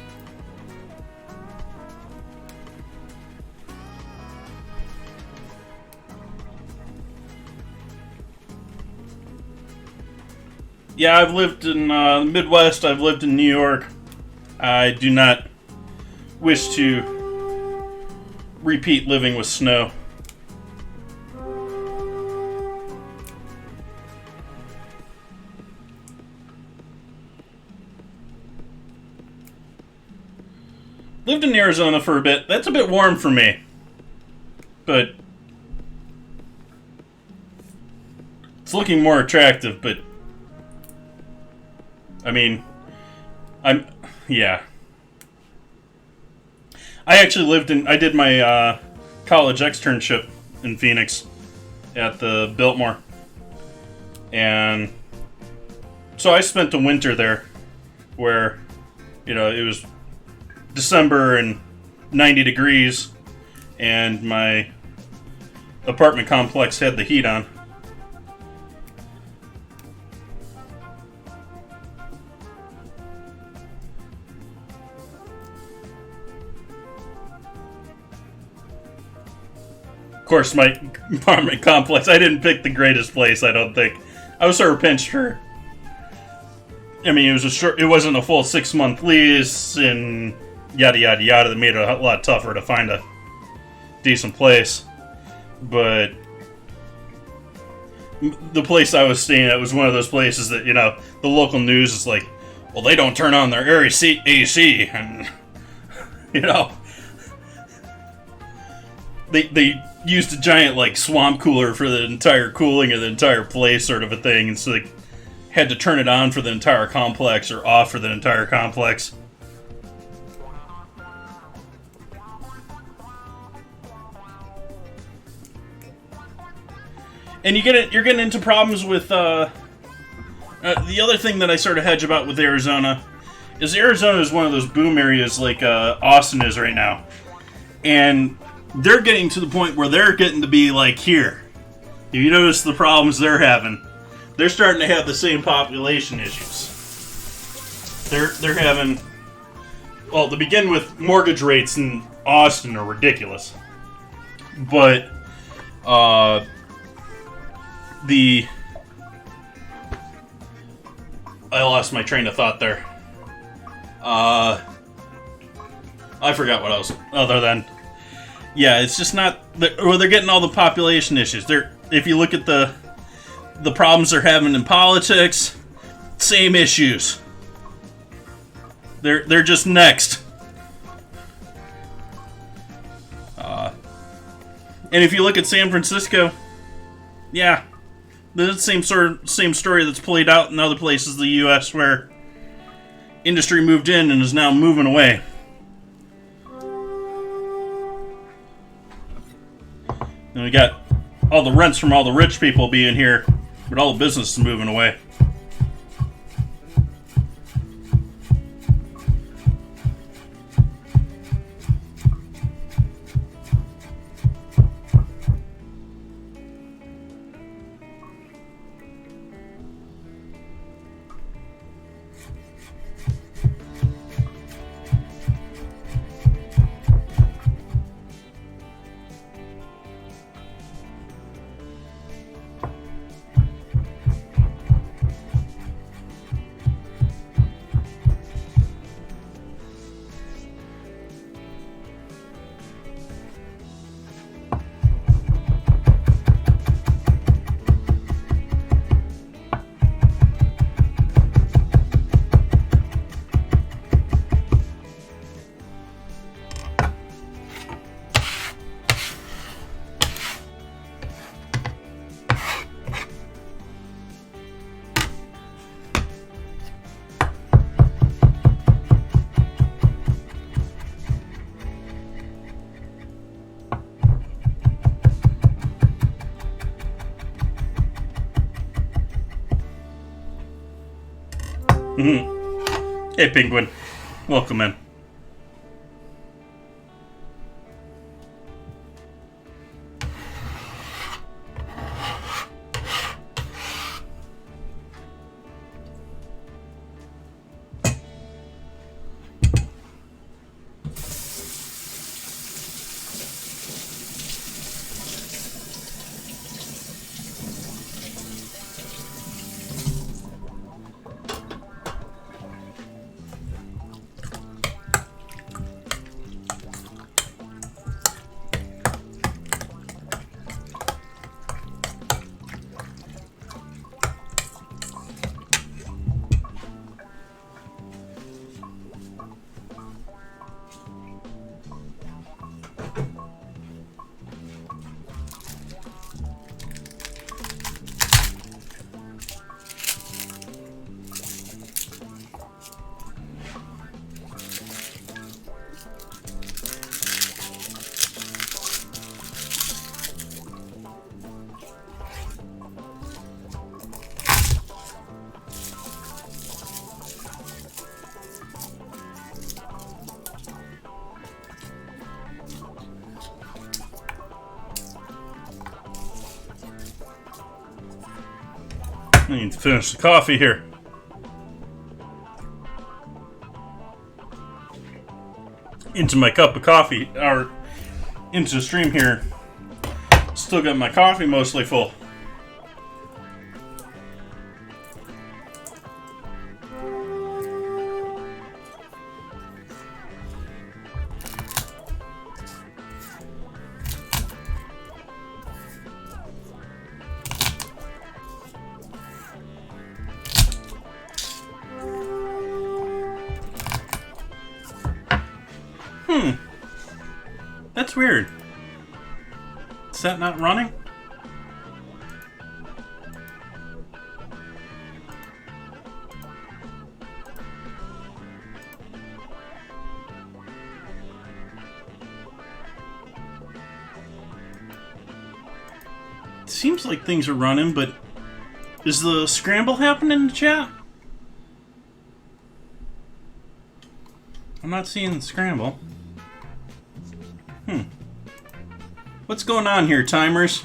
Yeah, I've lived in the Midwest. I've lived in New York. I do not wish to repeat living with snow. Lived in Arizona for a bit. That's a bit warm for me. But it's looking more attractive, but I mean, yeah. I actually I did my college externship in Phoenix at the Biltmore. And so I spent the winter there where, it was December and 90 degrees and my apartment complex had the heat on. Of course, my apartment complex, I didn't pick the greatest place, I don't think. I was sort of pinched for... I mean, it wasn't a full 6-month lease, and yada yada yada, that made it a lot tougher to find a decent place. But the place I was staying at was one of those places that, the local news is like, well, they don't turn on their AC, and, they used a giant, swamp cooler for the entire cooling of the entire place, sort of a thing, and so they had to turn it on for the entire complex, or off for the entire complex. And you're getting into problems with, the other thing that I sort of hedge about with Arizona is one of those boom areas like Austin is right now. And they're getting to the point where they're getting to be like here. If you notice the problems they're having, they're starting to have the same population issues. They're having... Well, to begin with, mortgage rates in Austin are ridiculous. But, I lost my train of thought there. I forgot what else, other than... Yeah, it's just not... they're getting all the population issues. If you look at the problems they're having in politics, same issues. They're just next. And if you look at San Francisco, yeah, the same story that's played out in other places in the U.S. where industry moved in and is now moving away. And we got all the rents from all the rich people being here, but all the business is moving away. Hey, Penguin. Welcome in. I need to finish the coffee here. Into my cup of coffee, or into the stream here. Still got my coffee mostly full. That's weird. Is that not running? Seems like things are running, but is the scramble happening in the chat? I'm not seeing the scramble. What's going on here, timers?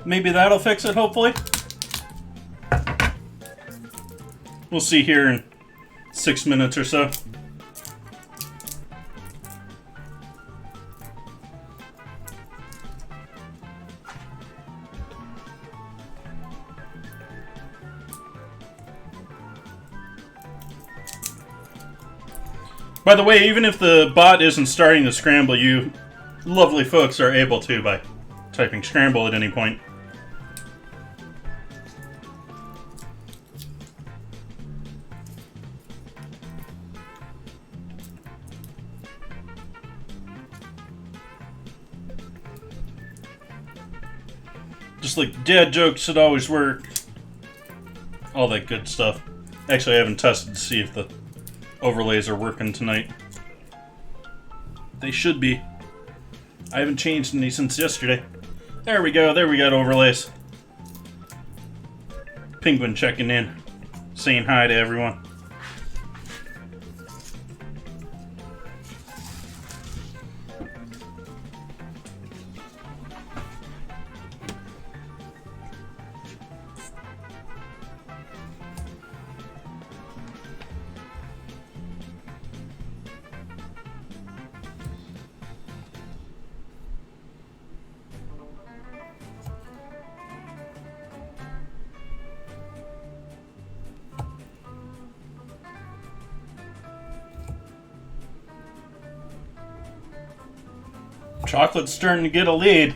Maybe that'll fix it, hopefully. We'll see here in 6 minutes or so. By the way, even if the bot isn't starting to scramble, you lovely folks are able to by typing scramble at any point. Just like dad jokes should always work. All that good stuff. Actually, I haven't tested to see if the overlays are working tonight. They should be. I haven't changed any since yesterday. There we go. There we got overlays. Penguin checking in. Saying hi to everyone. Chocolate's starting to get a lead.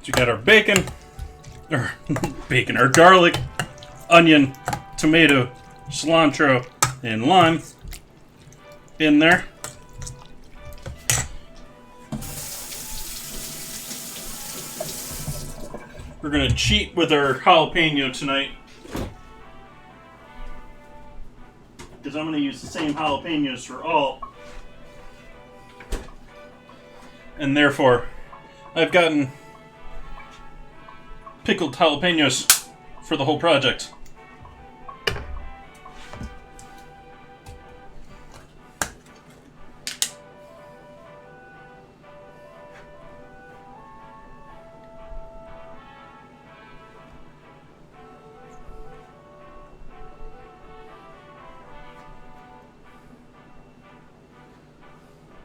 we got our our garlic, onion, tomato, cilantro, and lime in there. We're gonna cheat with our jalapeno tonight, because I'm gonna use the same jalapenos for all, and therefore I've gotten pickled jalapenos for the whole project.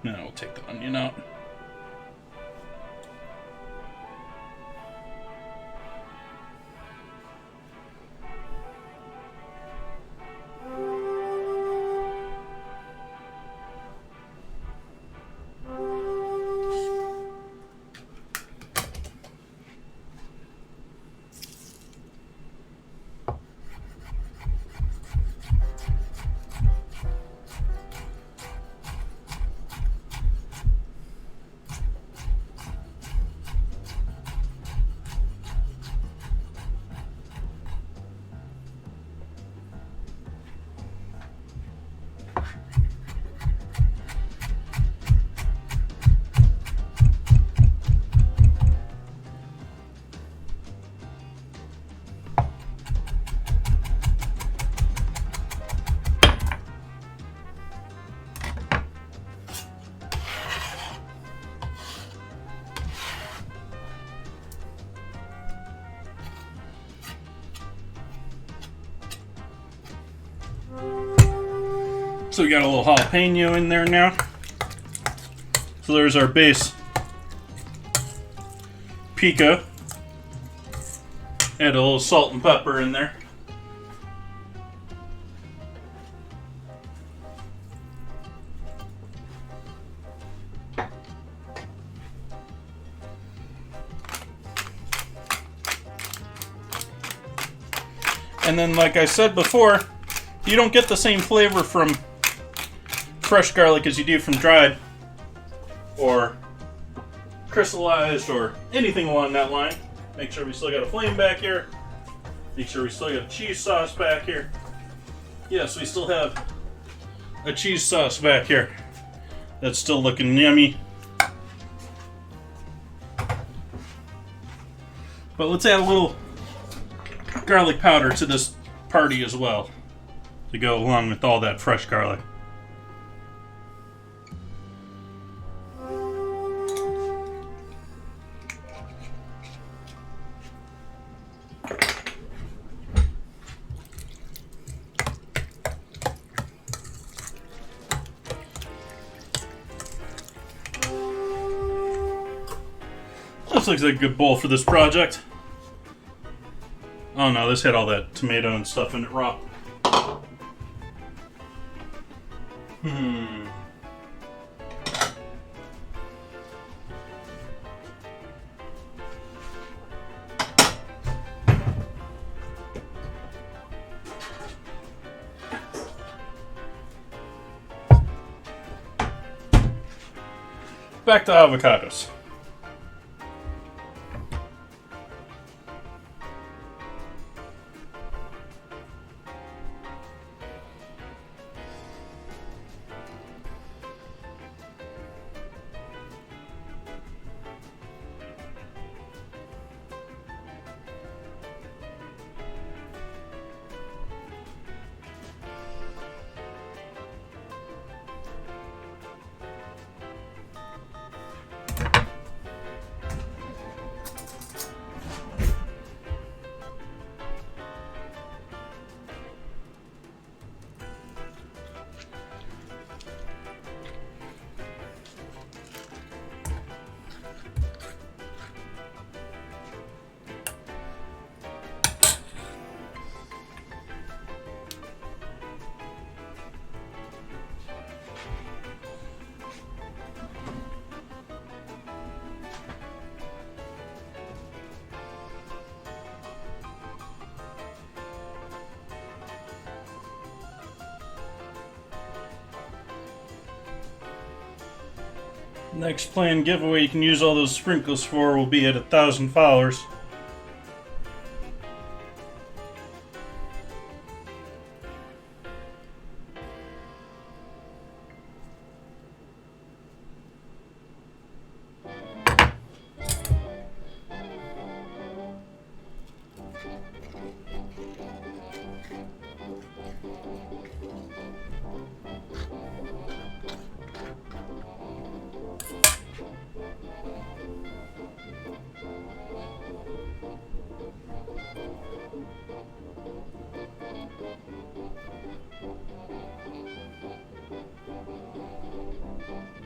Now we'll take the onion out. So we got a little jalapeno in there now. So there's our base pico. Add a little salt and pepper in there. And then, like I said before, you don't get the same flavor from fresh garlic as you do from dried or crystallized or anything along that line. Make sure we still got a flame back here. Make sure we still got cheese sauce back here. Yes, we still have a cheese sauce back here. That's still looking yummy. But let's add a little garlic powder to this party as well to go along with all that fresh garlic. This looks like a good bowl for this project. Oh no, this had all that tomato and stuff in it raw. Back to avocados. Next planned giveaway you can use all those sprinkles for will be at 1,000 followers.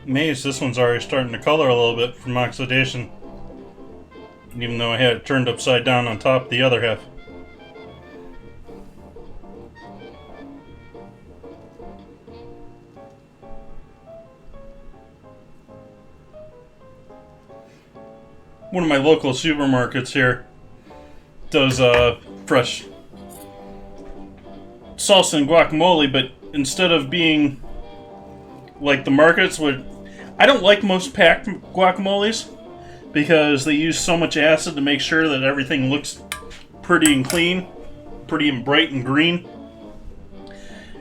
Amazed this one's already starting to color a little bit from oxidation, even though I had it turned upside down on top of the other half. One of my local supermarkets here does fresh salsa and guacamole, but instead of being like the markets would, I don't like most packed guacamoles because they use so much acid to make sure that everything looks pretty and clean, pretty and bright and green.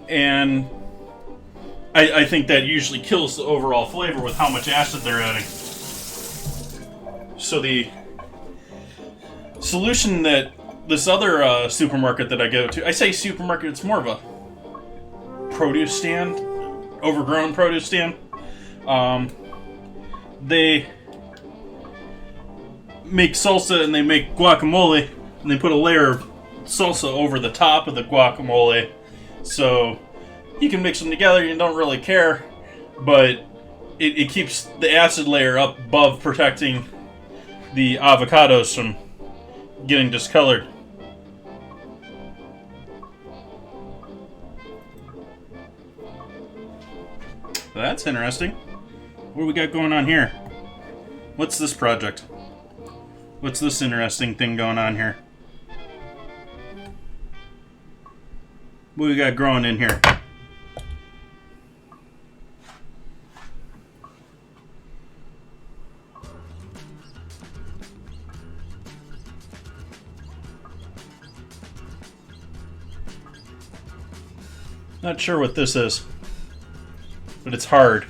And I think that usually kills the overall flavor with how much acid they're adding. So the solution that this other supermarket that I go to, I say supermarket, it's more of a produce stand, overgrown produce stand. They make salsa and they make guacamole, and they put a layer of salsa over the top of the guacamole, so you can mix them together. You don't really care, but it keeps the acid layer up above, protecting the avocados from getting discolored. That's interesting. What do we got going on here? What's this project? What's this interesting thing going on here? What do we got growing in here? Not sure what this is, but it's hard.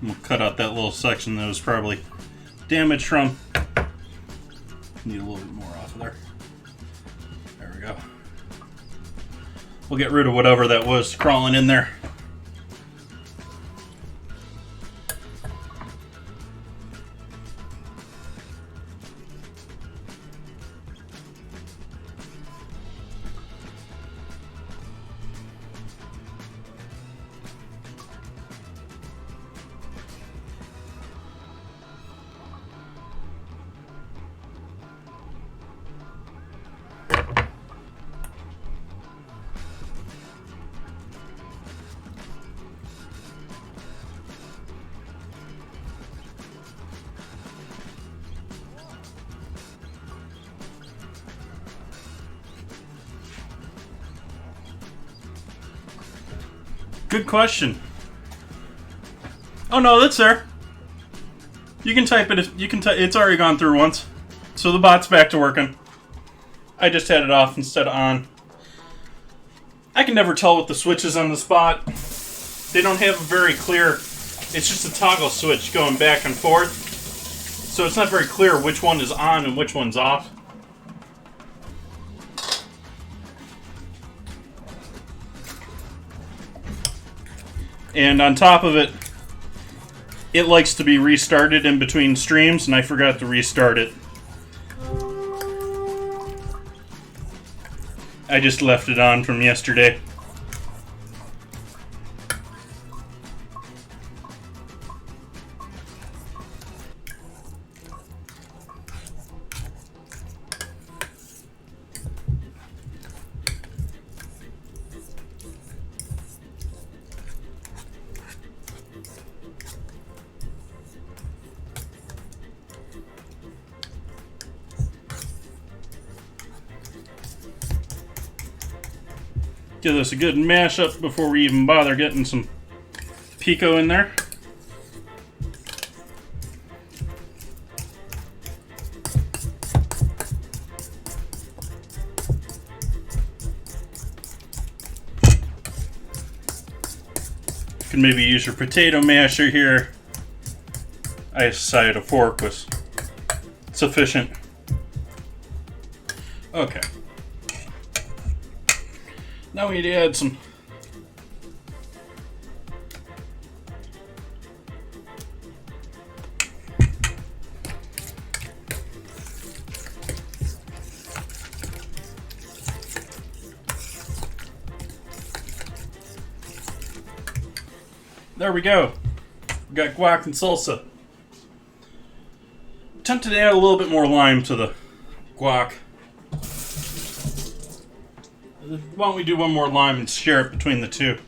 We'll cut out that little section that was probably damaged from. Need a little bit more off of there. There we go. We'll get rid of whatever that was crawling in there. Good question. Oh no, that's there. You can type it. You can. It's already gone through once, so the bot's back to working. I just had it off instead of on. I can never tell with the switches on the spot. They don't have a very clear. It's just a toggle switch going back and forth, so it's not very clear which one is on and which one's off. And on top of it, it likes to be restarted in between streams, and I forgot to restart it. I just left it on from yesterday. Give this a good mash up before we even bother getting some pico in there. You can maybe use your potato masher here. I decided a fork was sufficient. Okay. Now we need to add some there we go. We got guac and salsa. Tempted to add a little bit more lime to the guac. Why don't we do one more lime and share it between the two?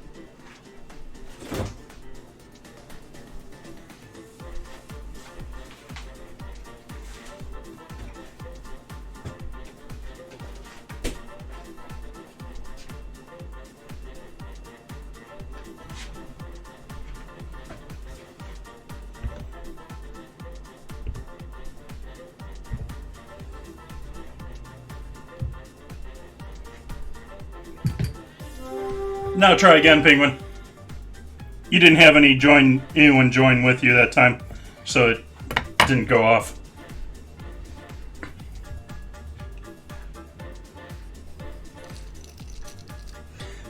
Now try again, Penguin. You didn't have anyone join with you that time, so it didn't go off.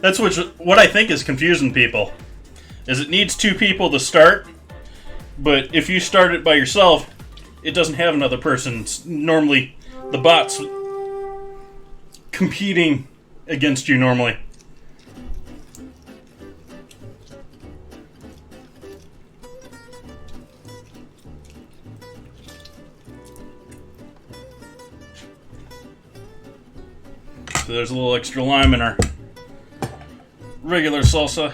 That's what I think is confusing people, is it needs 2 people to start, but if you start it by yourself, it doesn't have another person. It's normally the bot's competing against you normally. So there's a little extra lime in our regular salsa.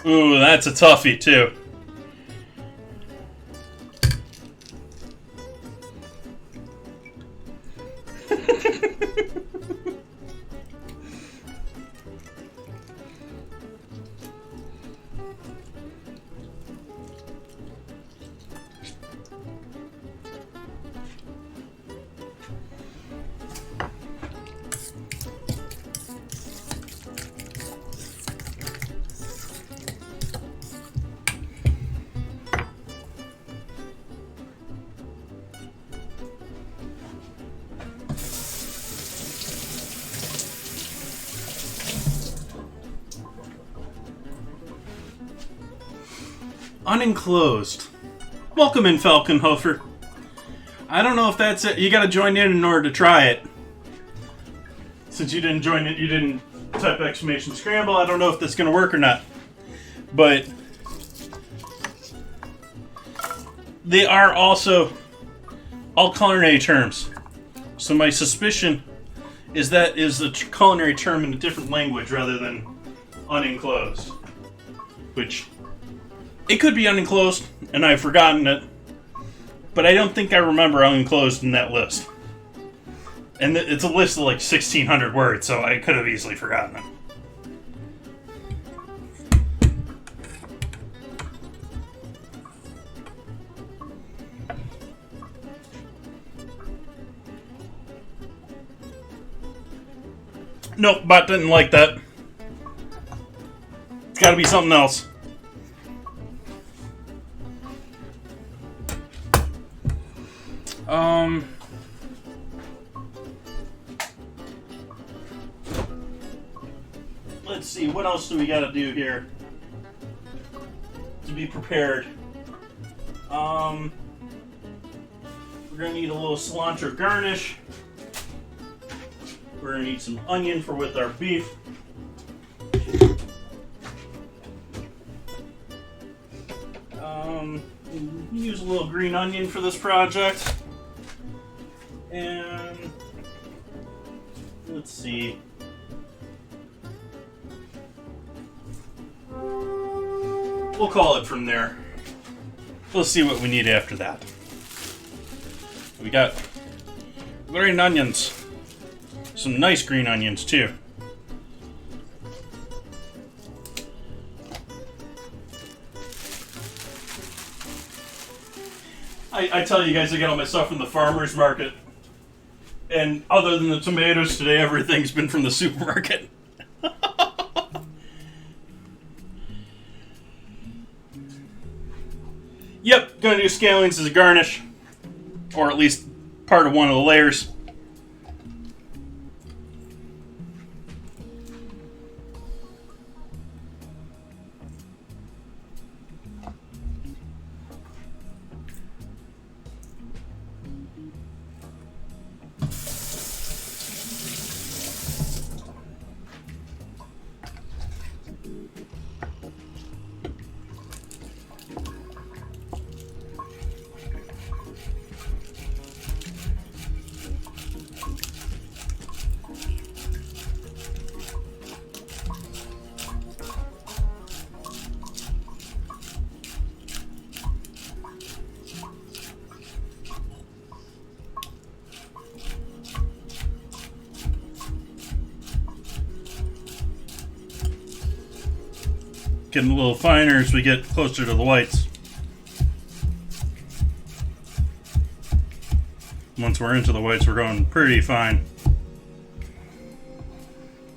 Ooh, that's a toughie too. Unenclosed. Welcome in, Falconhofer. I don't know if that's it. You gotta join in order to try it. Since you didn't join it, you didn't type exclamation scramble. I don't know if that's gonna work or not. But they are also all culinary terms. So my suspicion is that is a culinary term in a different language rather than unenclosed. Which, it could be unenclosed, and I've forgotten it, but I don't think I remember unenclosed in that list. And it's a list of like 1,600 words, so I could have easily forgotten it. Nope, bot didn't like that. It's gotta be something else. Let's see, what else do we gotta do here to be prepared? We're gonna need a little cilantro garnish. We're gonna need some onion for with our beef. Use a little green onion for this project. And let's see. we'll call it from there. We'll see what we need after that. We got green onions. Some nice green onions, too. I tell you guys, I get all my stuff from the farmer's market. And other than the tomatoes today, everything's been from the supermarket. Yep, gonna do scallions as a garnish. Or at least part of one of the layers. Getting a little finer as we get closer to the whites. Once we're into the whites, we're going pretty fine.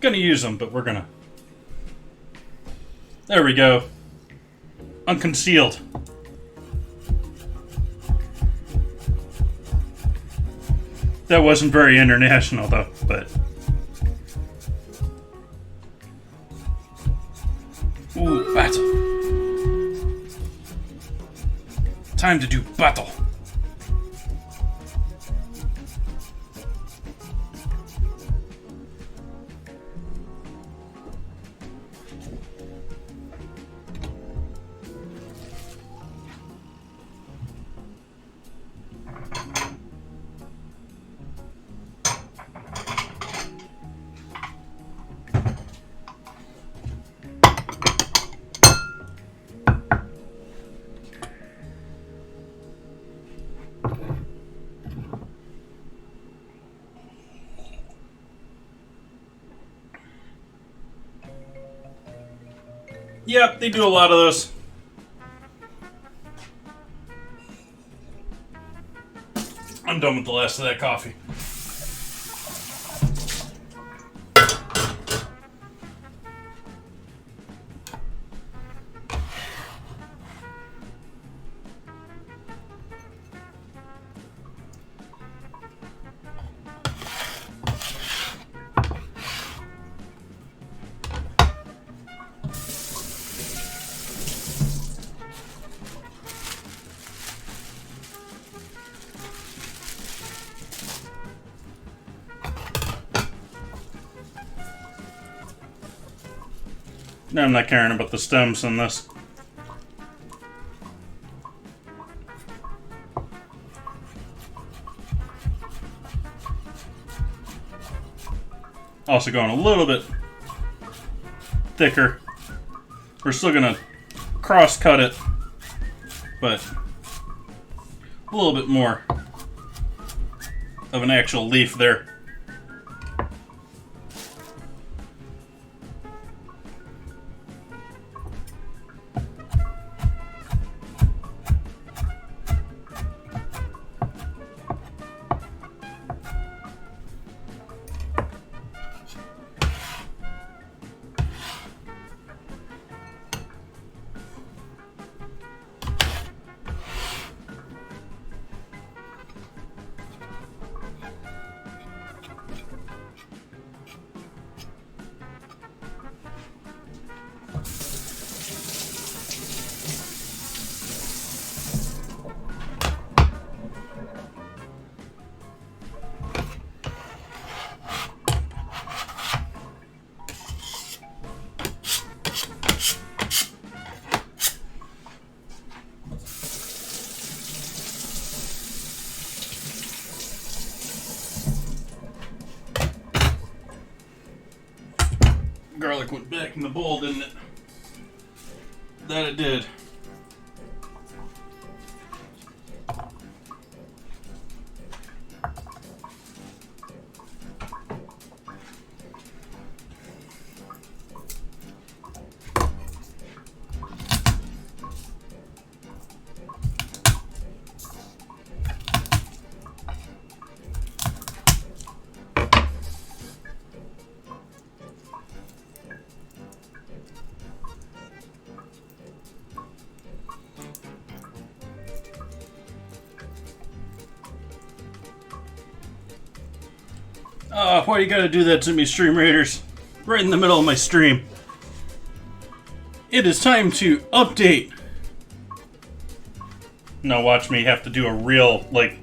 Gonna use them, but we're gonna... There we go. Unconcealed. That wasn't very international, though, but... Ooh, battle. Time to do battle. Yep, they do a lot of those. I'm done with the last of that coffee. No, I'm not caring about the stems on this. Also going a little bit thicker. We're still gonna cross cut it, but a little bit more of an actual leaf there. Garlic went back in the bowl, didn't it? That it did. Why you gotta do that to me, Stream Raiders? Right in the middle of my stream. It is time to update. Now watch me have to do a real, like...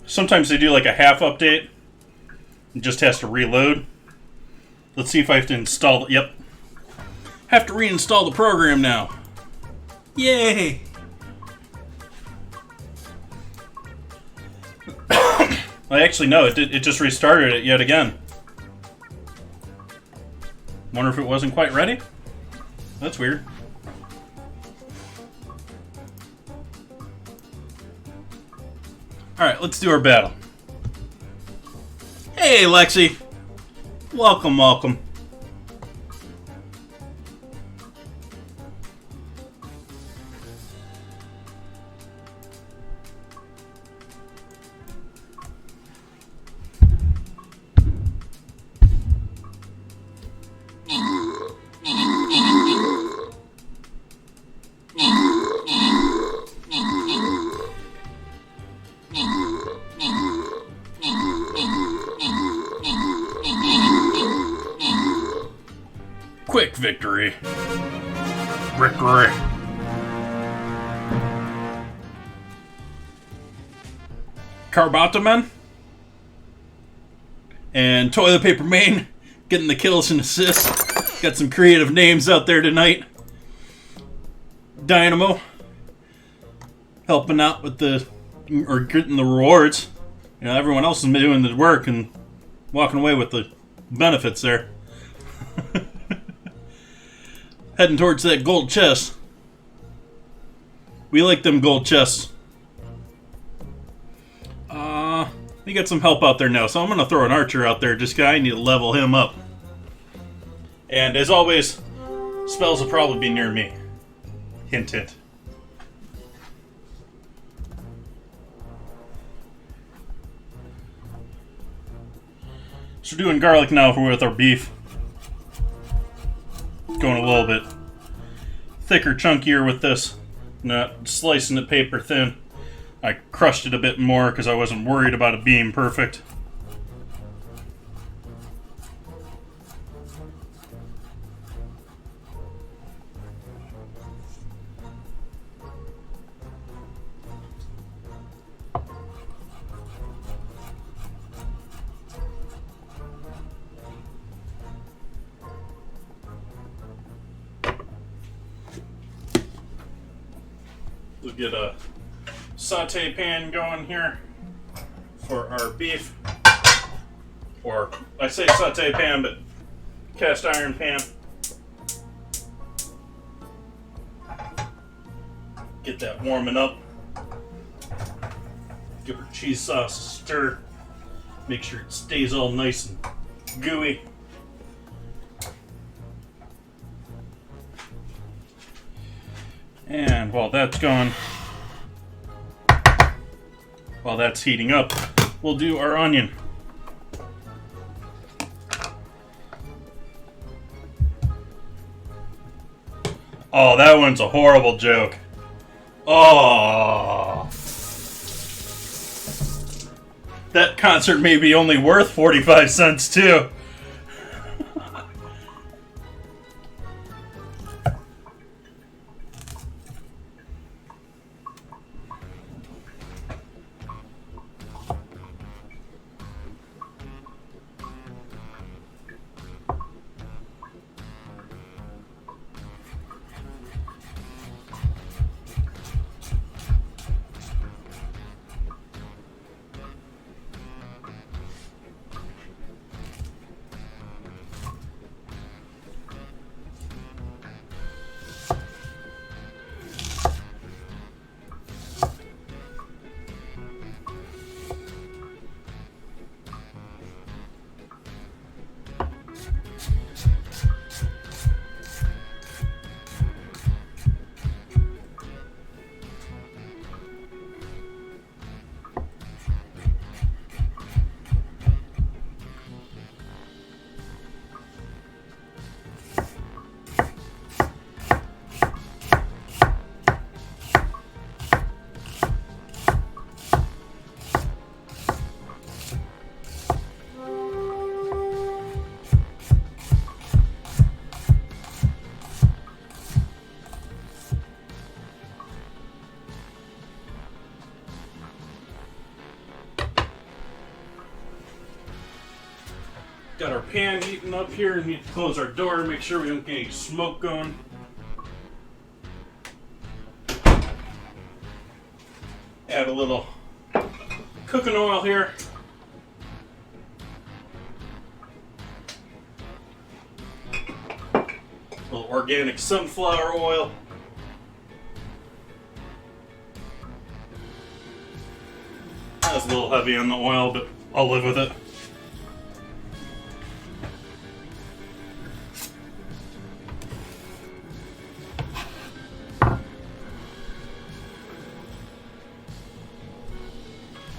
Sometimes they do like a half update. It just has to reload. Let's see if I have to install... Yep. Have to reinstall the program now. Yay! Actually, no, it just restarted it yet again. Wonder if it wasn't quite ready? That's weird. Alright, let's do our battle. Hey, Lexi! Welcome, welcome. Quick victory. Victory. Carbataman and Toilet Paper Main getting the kills and assists. Got some creative names out there tonight. Dynamo helping out with or getting the rewards. You know, everyone else has been doing the work and walking away with the benefits there. Heading towards that gold chest. We like them gold chests. We got some help out there now, so I'm going to throw an archer out there just 'cause I need to level him up. And as always, spells will probably be near me. Hint, hint. So we're doing garlic now with our beef. Going a little bit thicker, chunkier with this. Not slicing it paper thin. I crushed it a bit more because I wasn't worried about it being perfect. We'll get a saute pan going here for our beef. Or, I say saute pan, but cast iron pan. Get that warming up. Give our cheese sauce a stir. Make sure it stays all nice and gooey. And while that's gone, while that's heating up, we'll do our onion. Oh, that one's a horrible joke. Oh. That concert may be only worth 45 cents too. Got our pan heating up here. We need to close our door to make sure we don't get any smoke going. Add a little cooking oil here. A little organic sunflower oil. That's a little heavy on the oil, but I'll live with it.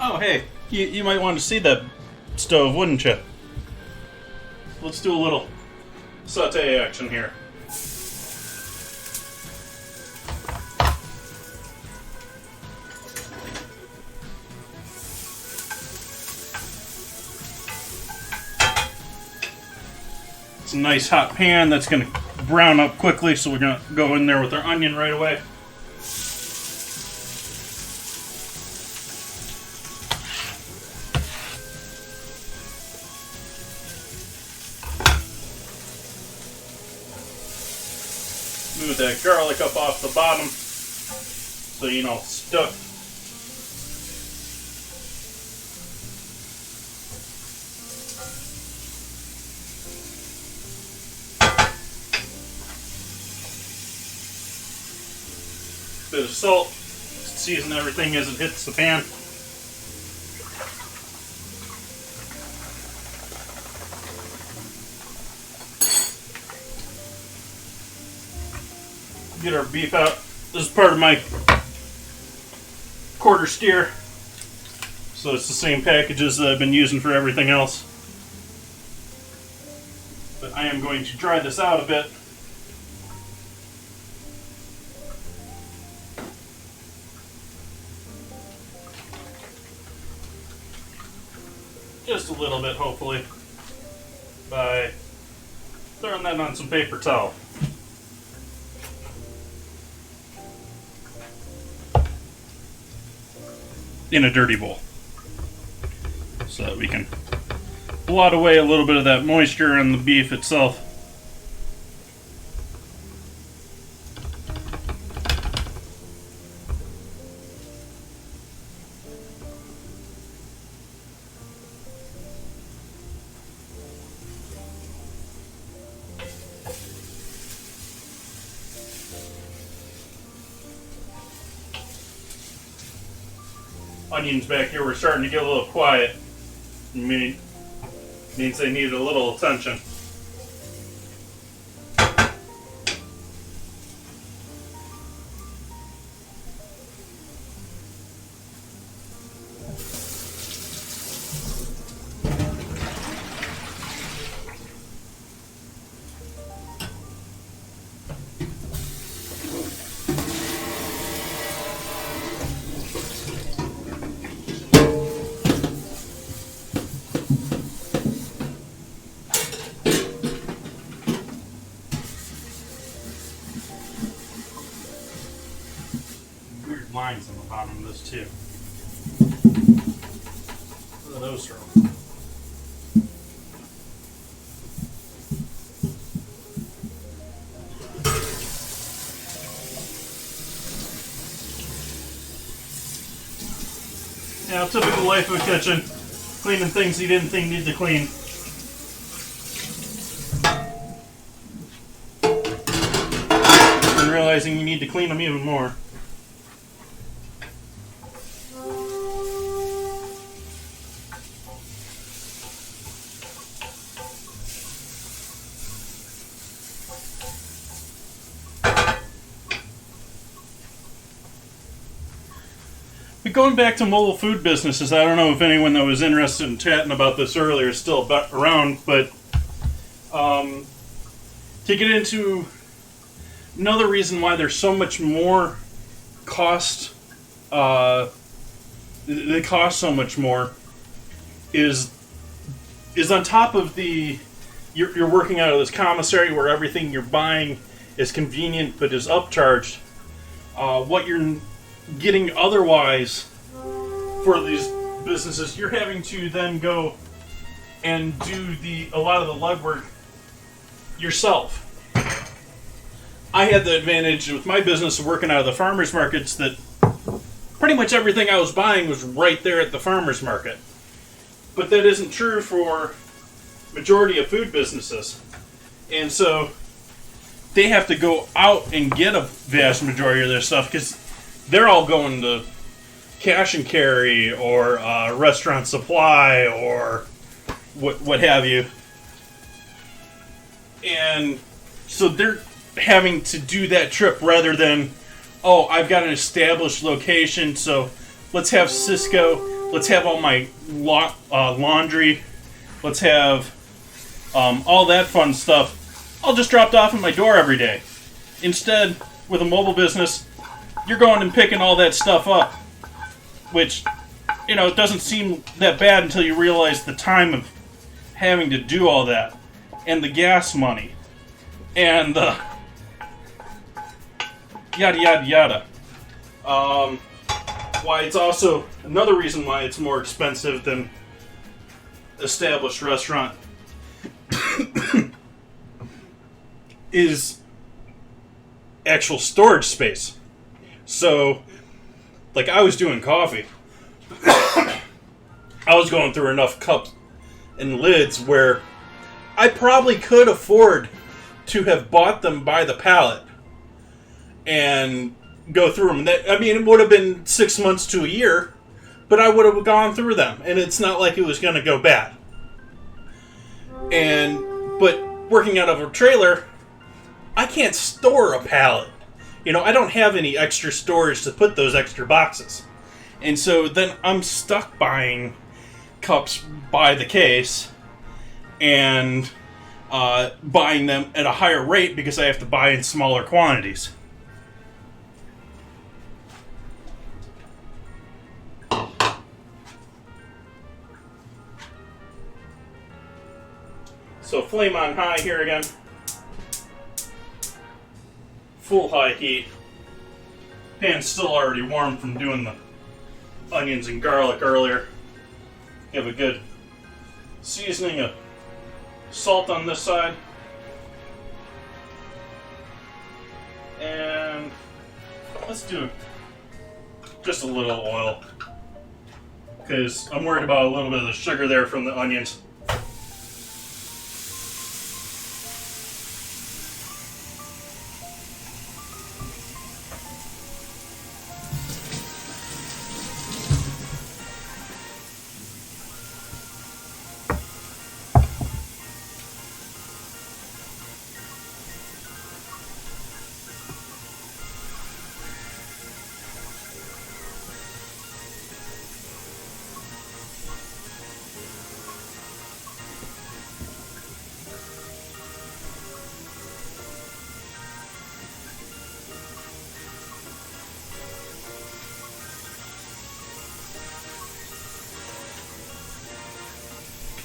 Oh, hey, you might want to see that stove, wouldn't you? Let's do a little saute action here. It's a nice hot pan that's going to brown up quickly, so we're going to go in there with our onion right away. Move that garlic up off the bottom so you know it's stuck. Bit of salt, season everything as it hits the pan. Get our beef out. This is part of my quarter steer, so it's the same packages that I've been using for everything else. But I am going to dry this out a bit. Just a little bit, hopefully, by throwing that on some paper towel. In a dirty bowl, so that we can blot away a little bit of that moisture on the beef itself. Onions back here were starting to get a little quiet. Means they needed a little attention. Lines on the bottom of this too. Where are those from? Yeah, typical life of a kitchen. Cleaning things you didn't think need to clean. And realizing you need to clean them even more. But going back to mobile food businesses, I don't know if anyone that was interested in chatting about this earlier is still around, but to get into another reason why there's so much more cost, they cost so much more, is on top of you're working out of this commissary where everything you're buying is convenient but is upcharged. What you're getting otherwise for these businesses, you're having to then go and do a lot of the legwork yourself. I had the advantage with my business of working out of the farmers markets that pretty much everything I was buying was right there at the farmers market. But that isn't true for majority of food businesses. And so they have to go out and get a vast majority of their stuff because they're all going to cash and carry or restaurant supply or what have you. And so they're having to do that trip rather than, oh, I've got an established location, so let's have Cisco, let's have all my laundry, let's have all that fun stuff. I'll just drop it off at my door every day. Instead, with a mobile business, you're going and picking all that stuff up, which, it doesn't seem that bad until you realize the time of having to do all that, and the gas money, and the yada yada yada. Why it's also another reason why it's more expensive than established restaurant is actual storage space. So, like I was doing coffee, I was going through enough cups and lids where I probably could afford to have bought them by the pallet and go through them. It would have been 6 months to a year, but I would have gone through them, and it's not like it was going to go bad. But working out of a trailer, I can't store a pallet. I don't have any extra storage to put those extra boxes. And so then I'm stuck buying cups by the case and buying them at a higher rate because I have to buy in smaller quantities. So flame on high here again. Full high heat. Pan's still already warm from doing the onions and garlic earlier. Give a good seasoning of salt on this side. And let's do just a little oil, because I'm worried about a little bit of the sugar there from the onions.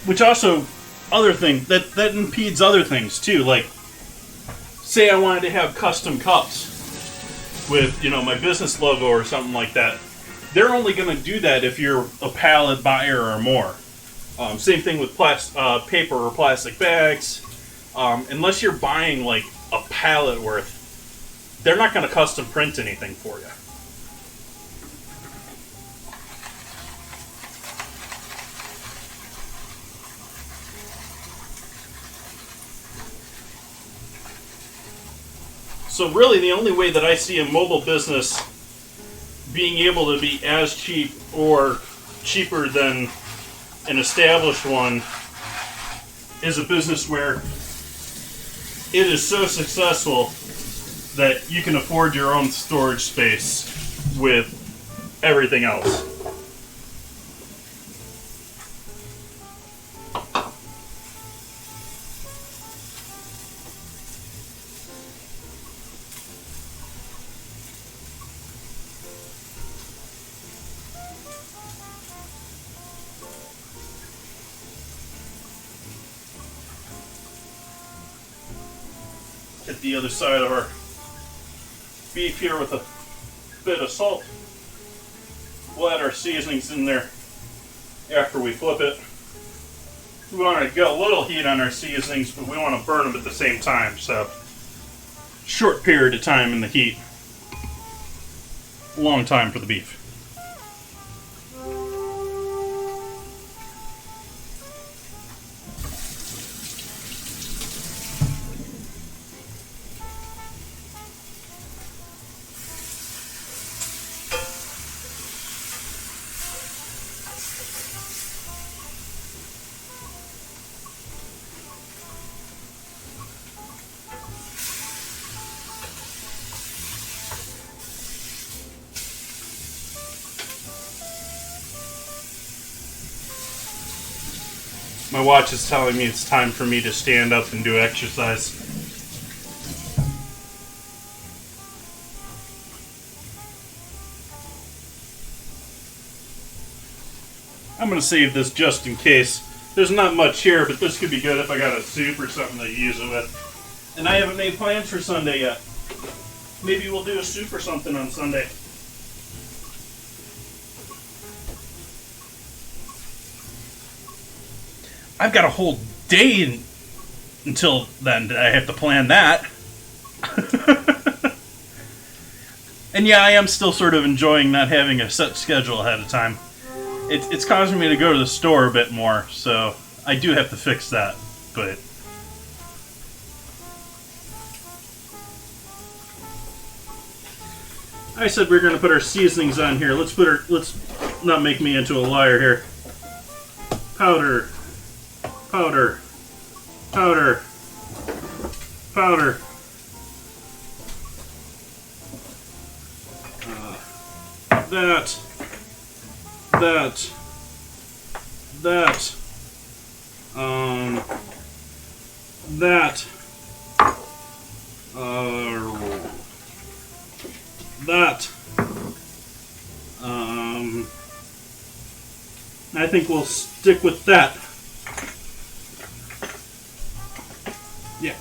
Which also, that impedes other things too. Like, say I wanted to have custom cups with, my business logo or something like that. They're only going to do that if you're a pallet buyer or more. Same thing with paper or plastic bags. Unless you're buying like a pallet worth, they're not going to custom print anything for you. So really the only way that I see a mobile business being able to be as cheap or cheaper than an established one is a business where it is so successful that you can afford your own storage space with everything else. Hit the other side of our beef here with a bit of salt. We'll add our seasonings in there after we flip it. We want to get a little heat on our seasonings, but we want to burn them at the same time. So, short period of time in the heat. Long time for the beef. My watch is telling me it's time for me to stand up and do exercise. I'm going to save this just in case. There's not much here, but this could be good if I got a soup or something to use it with. And I haven't made plans for Sunday yet. Maybe we'll do a soup or something on Sunday. I've got a whole day until then. I have to plan that. And yeah, I am still sort of enjoying not having a set schedule ahead of time. It's causing me to go to the store a bit more, so I do have to fix that. But I said we're going to put our seasonings on here. Let's not make me into a liar here. Powder. Powder. Powder. Powder. That. That. That. That. That. I think we'll stick with that. Yeah.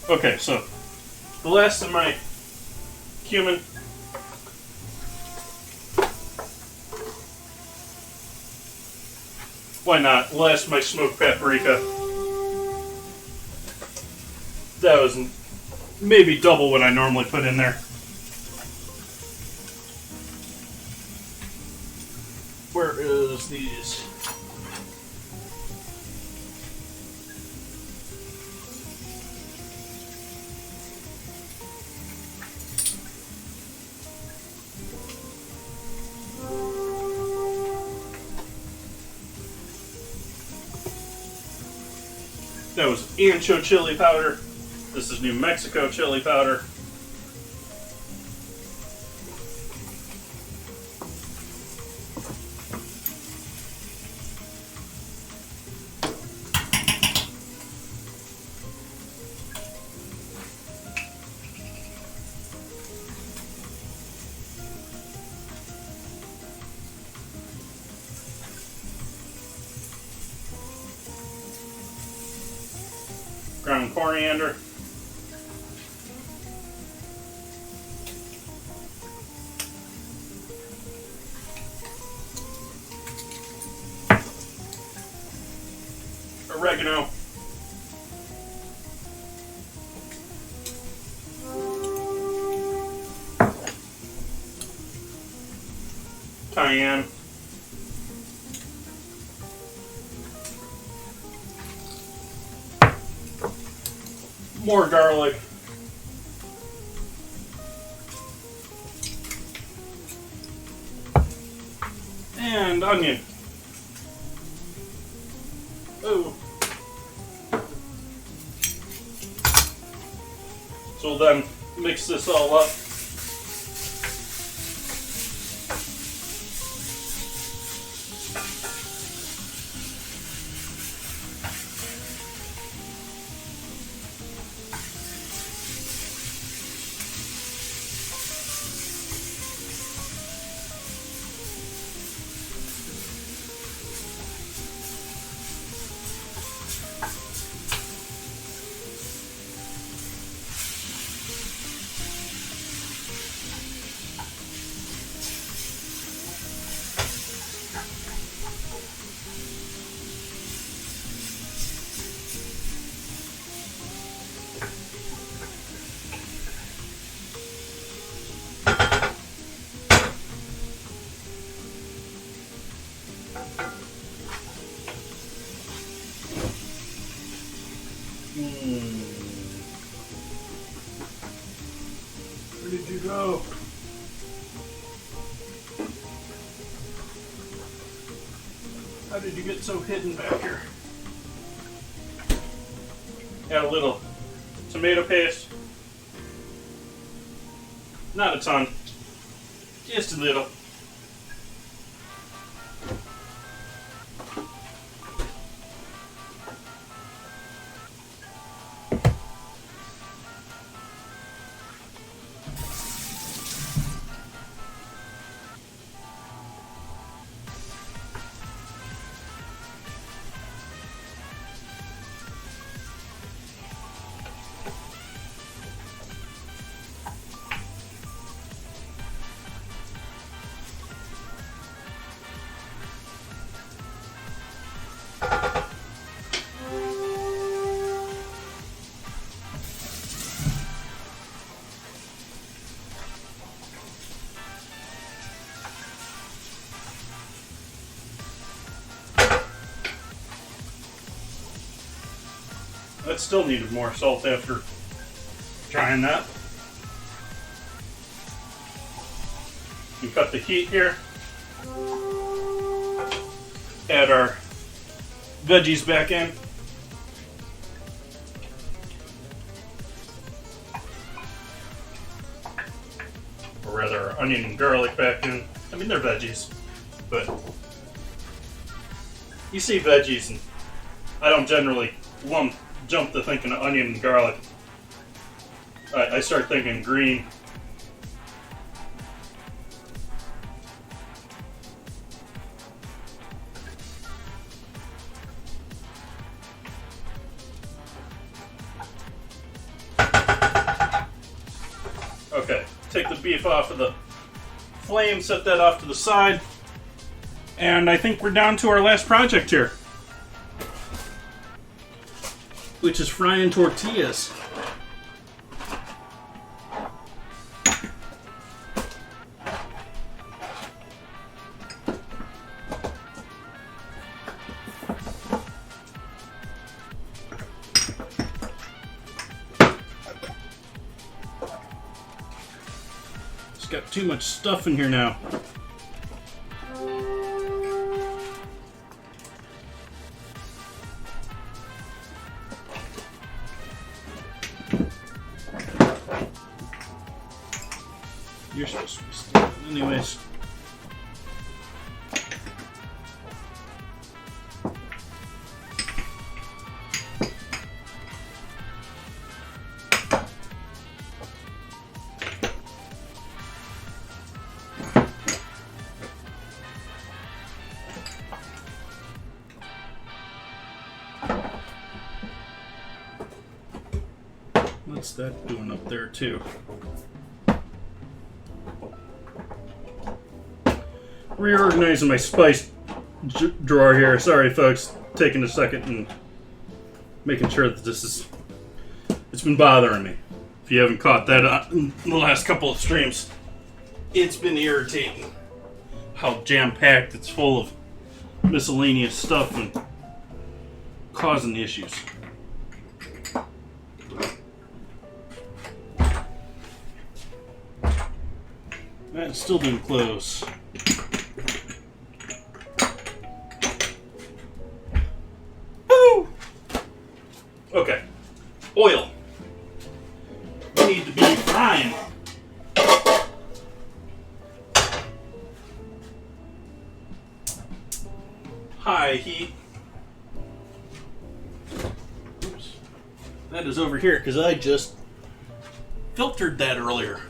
Okay, so the last of my cumin. Why not? Last of my smoked paprika. That was maybe double what I normally put in there. Where is these? That was ancho chili powder. This is New Mexico chili powder. Ground coriander. Oregano. Cayenne. More garlic. And onion. Ooh. So we'll then mix this all up. Where did you go? How did you get so hidden back here? Add a little tomato paste. Not a ton. Just a little. That still needed more salt after trying that. You cut the heat here. Add our veggies back in. Or rather, our onion and garlic back in. I mean, they're veggies, but you see veggies and I don't generally jump to thinking of onion and garlic. I start thinking green. Okay, take the beef off of the flame, set that off to the side, and I think we're down to our last project here, which is frying tortillas. It's got too much stuff in here now. You're supposed to be still. Anyways. What's that doing up there too? Reorganizing my spice drawer here. Sorry, folks. Taking a second and making sure that it's been bothering me. If you haven't caught that in the last couple of streams, it's been irritating how jam-packed it's full of miscellaneous stuff and causing issues. That still didn't close. Okay, oil. We need to be frying. High heat. Oops. That is over here because I just filtered that earlier.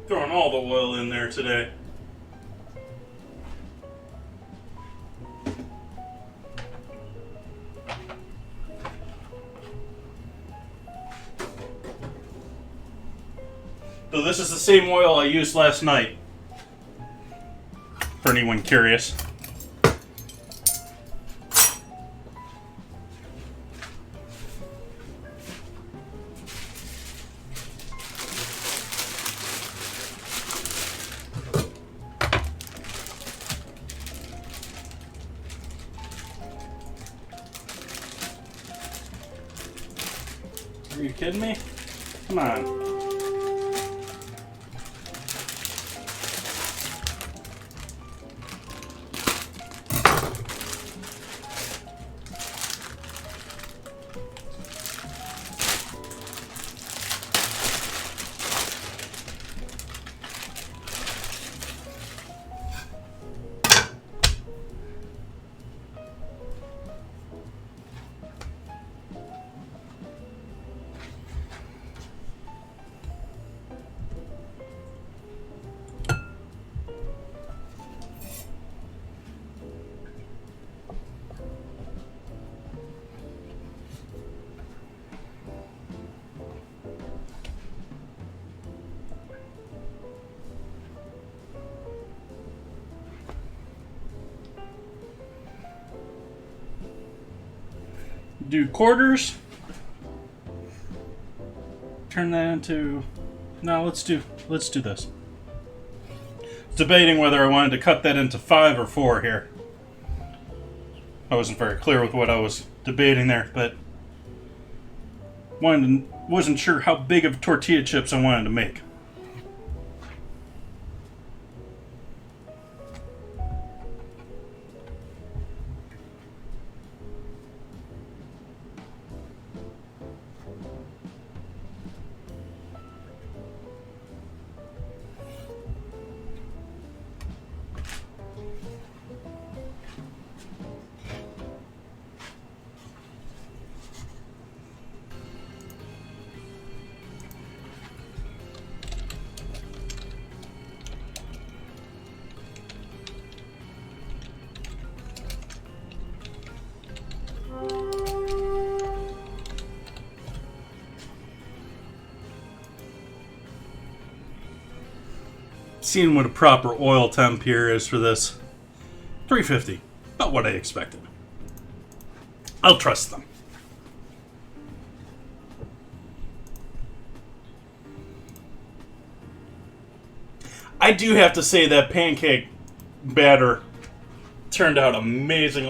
Throwing all the oil in there today. So this is the same oil I used last night, for anyone curious. Are you kidding me? Come on. Do quarters. Turn that into... No, let's do this. Debating whether I wanted to cut that into 5 or 4 here. I wasn't very clear with what I was debating there, but wasn't sure how big of tortilla chips I wanted to make. Seeing what a proper oil temp here is for this. 350. About what I expected. I'll trust them. I do have to say that pancake batter turned out amazing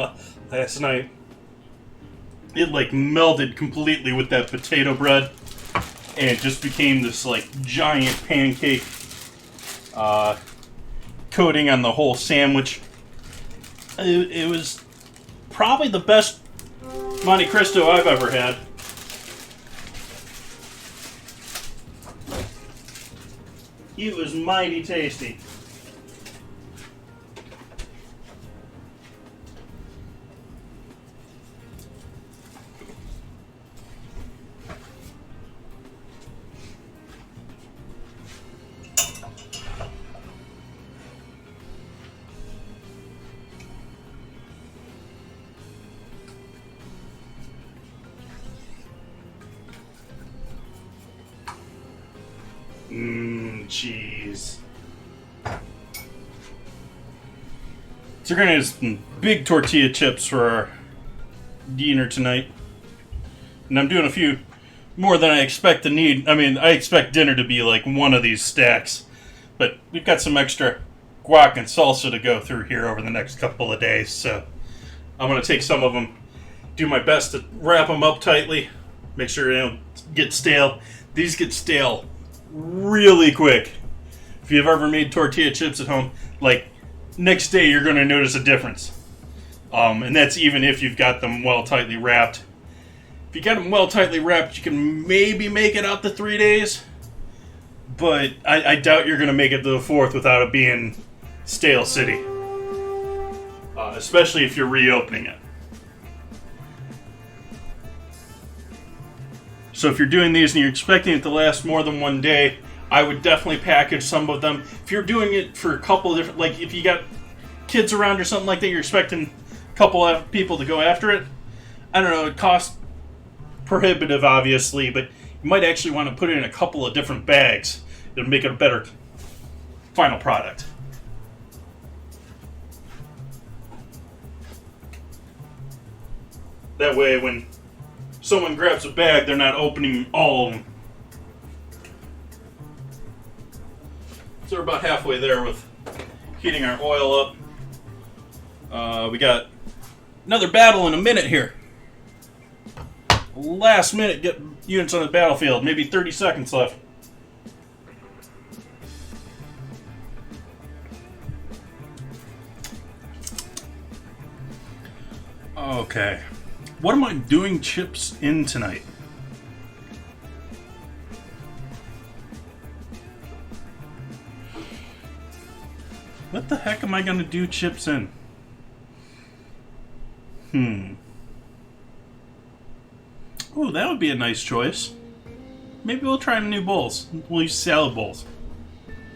last night. It like melded completely with that potato bread, and it just became this like giant pancake coating on the whole sandwich. It was probably the best Monte Cristo I've ever had. It was mighty tasty. Cheese. So we're gonna use some big tortilla chips for our dinner tonight. And I'm doing a few more than I expect to need. I mean, I expect dinner to be like one of these stacks. But we've got some extra guac and salsa to go through here over the next couple of days. So I'm gonna take some of them, do my best to wrap them up tightly, make sure they don't get stale. These get stale really quick. If you've ever made tortilla chips at home, like next day you're going to notice a difference. And that's even if you've got them well tightly wrapped. If you got them well tightly wrapped, you can maybe make it out to 3 days. But I doubt you're going to make it to the 4th without it being stale city. Especially if you're reopening it. So if you're doing these and you're expecting it to last more than 1 day, I would definitely package some of them. If you're doing it for a couple of different, like if you got kids around or something like that, you're expecting a couple of people to go after it. I don't know, it costs prohibitive obviously, but you might actually want to put it in a couple of different bags. It'll make it a better final product. That way, when someone grabs a bag, they're not opening all of them. So we're about halfway there with heating our oil up. We got another battle in a minute here. Last minute, get units on the battlefield. Maybe 30 seconds left. Okay. What am I doing chips in tonight? What the heck am I going to do chips in? Oh, that would be a nice choice. Maybe we'll try new bowls. We'll use salad bowls.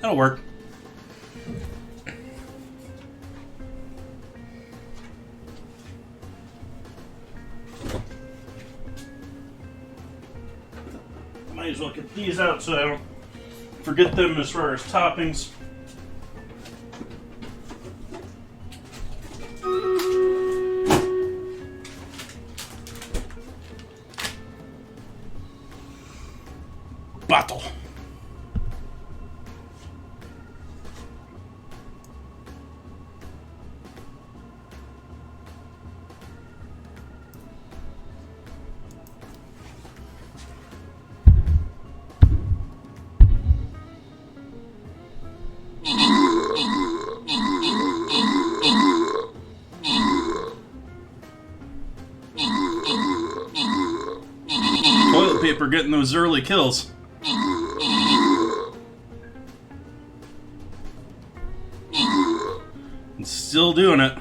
That'll work. Might as well get these out so I don't forget them as far as toppings. Bottle. Toilet paper getting those early kills. And still doing it.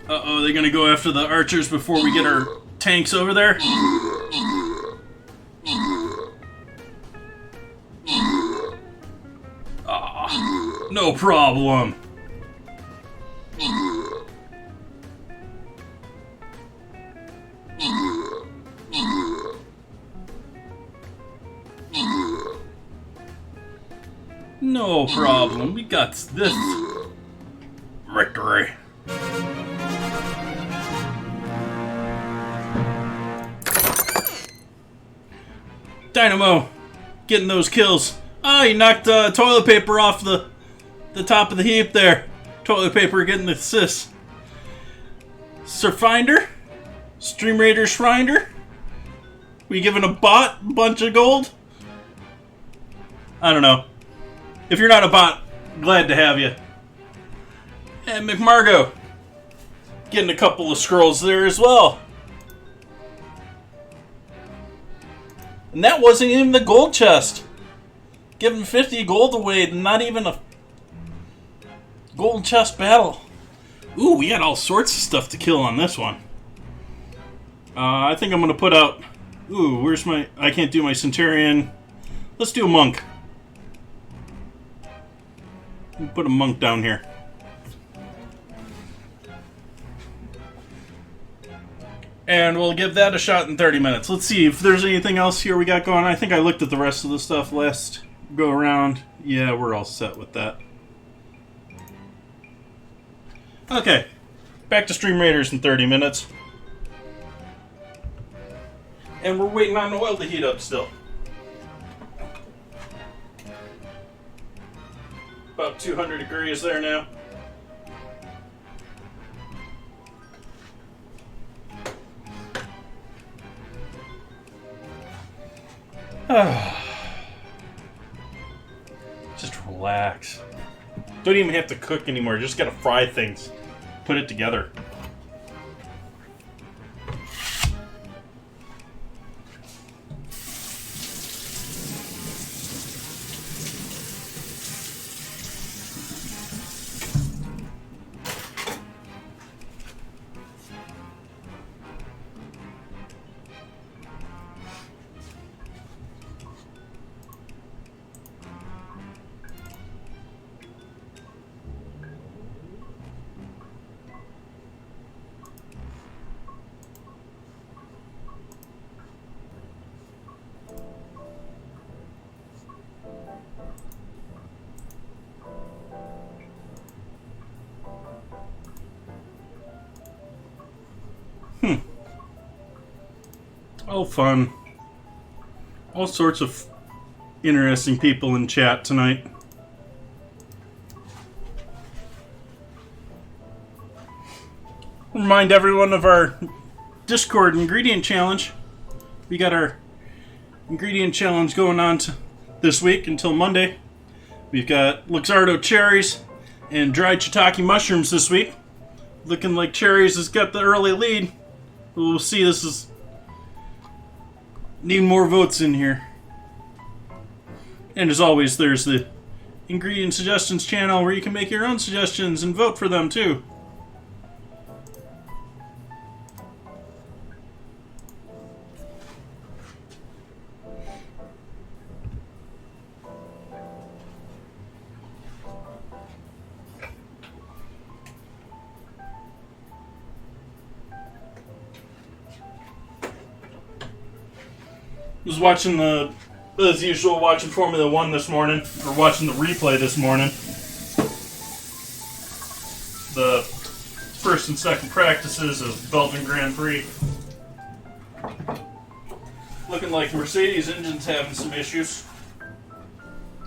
Uh-oh, they're gonna go after the archers before we get our tanks over there? No problem. No problem. We got this. Victory. Dynamo getting those kills. Oh, he knocked toilet paper off the top of the heap there. Toilet paper getting the assists. Sir Finder? Stream Raider Schreinder? We giving a bot a bunch of gold? I don't know. If you're not a bot, glad to have you. And McMargo getting a couple of scrolls there as well. And that wasn't even the gold chest. Giving 50 gold away, not even a gold chest battle. Ooh, we got all sorts of stuff to kill on this one. I think I'm going to put out... Ooh, where's my... I can't do my Centurion. Let's do a monk. Put a monk down here. And we'll give that a shot in 30 minutes. Let's see if there's anything else here we got going. I think I looked at the rest of the stuff last go around. Yeah, we're all set with that. Okay. Back to Stream Raiders in 30 minutes. And we're waiting on the oil to heat up still. About 200 degrees there now. Just relax. Don't even have to cook anymore. Just gotta fry things. Put it together. All fun. All sorts of interesting people in chat tonight. Remind everyone of our Discord ingredient challenge. We got our ingredient challenge going on this week until Monday. We've got Luxardo cherries and dried shiitake mushrooms this week. Looking like cherries has got the early lead. We'll see. This is need more votes in here. And as always, there's the ingredient suggestions channel where you can make your own suggestions and vote for them too. Was watching as usual, watching Formula One this morning, or watching the replay this morning. The first and second practices of Belgian Grand Prix. Looking like Mercedes engine's having some issues.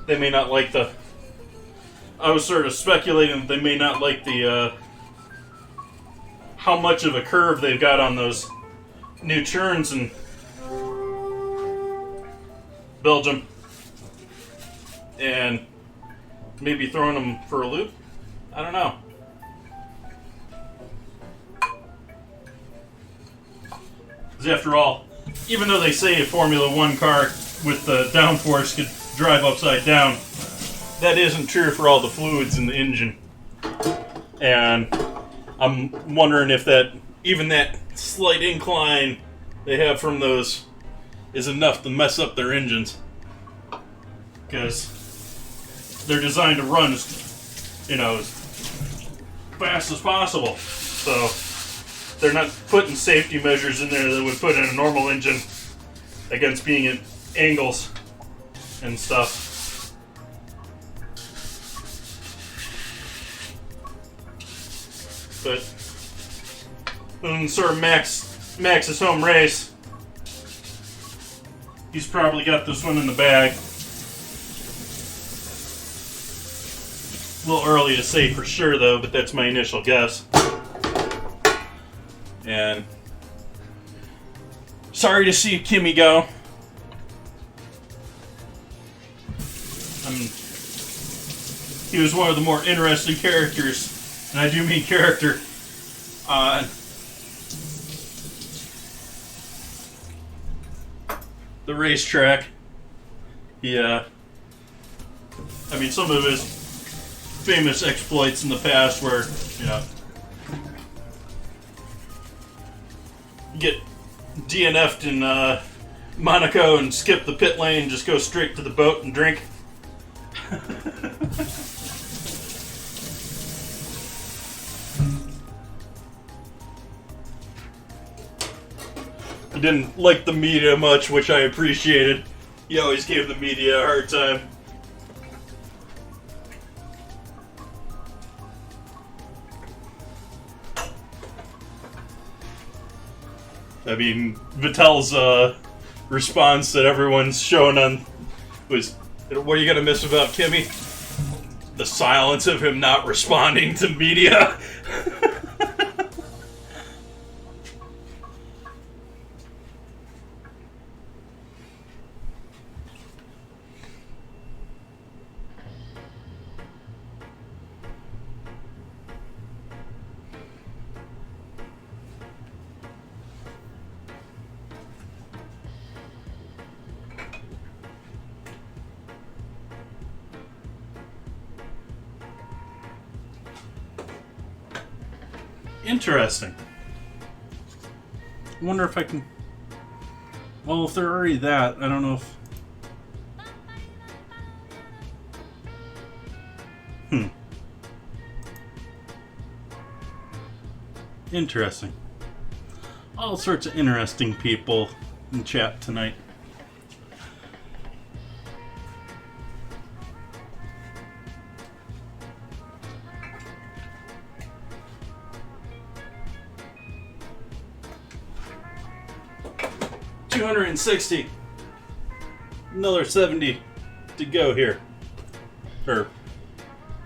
They may not like the... I was sort of speculating that they may not like the, how much of a curve they've got on those new turns and Belgium, and maybe throwing them for a loop. I don't know. Because after all, even though they say a Formula One car with the downforce could drive upside down, that isn't true for all the fluids in the engine. And I'm wondering if that, even that slight incline they have from those is enough to mess up their engines, because they're designed to run as fast as possible. So they're not putting safety measures in there that would put in a normal engine against being at angles and stuff. But in sort of Max's home race, he's probably got this one in the bag. A little early to say for sure, though, but that's my initial guess. And sorry to see Kimmy go. He was one of the more interesting characters, and I do mean character, on the racetrack. Yeah. I mean, some of his famous exploits in the past were, get DNF'd in Monaco and skip the pit lane, just go straight to the boat and drink. He didn't like the media much, which I appreciated. He always gave the media a hard time. I mean, Vettel's response that everyone's shown on was, what are you gonna miss about Kimmy? The silence of him not responding to media. Interesting. I wonder if I can... Well, if they're already that, I don't know if... Interesting. All sorts of interesting people in chat tonight. 260. Another 70 to go here. Or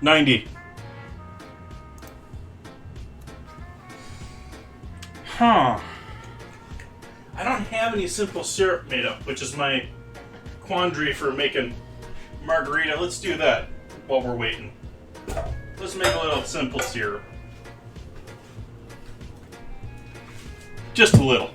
90. Huh. I don't have any simple syrup made up, which is my quandary for making margarita. Let's do that while we're waiting. Let's make a little simple syrup. Just a little.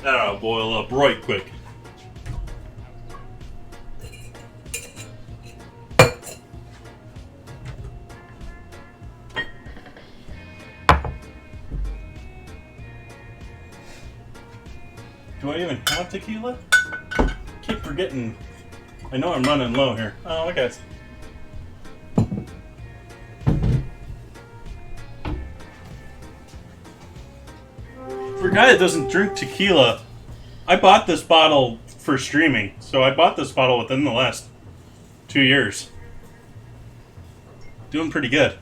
That'll boil up right quick. Do I even have tequila? Keep forgetting. I know I'm running low here. Oh, okay. For a guy that doesn't drink tequila, I bought this bottle for streaming. So I bought this bottle within the last 2 years. Doing pretty good.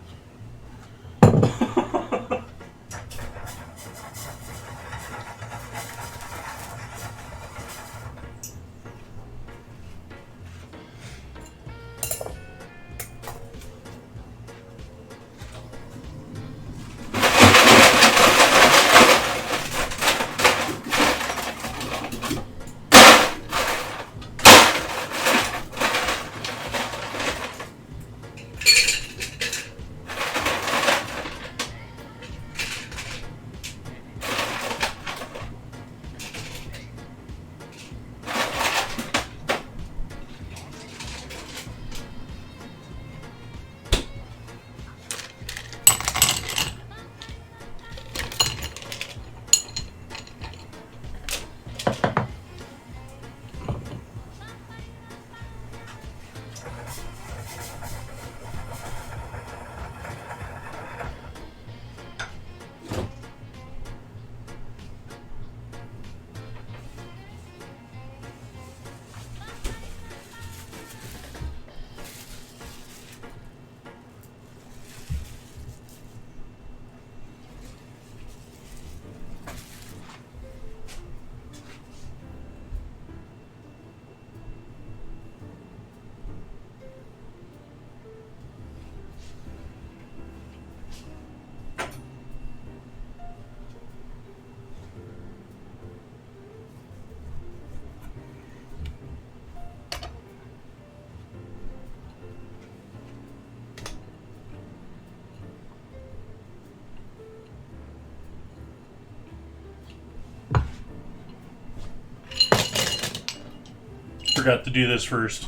Forgot to do this first.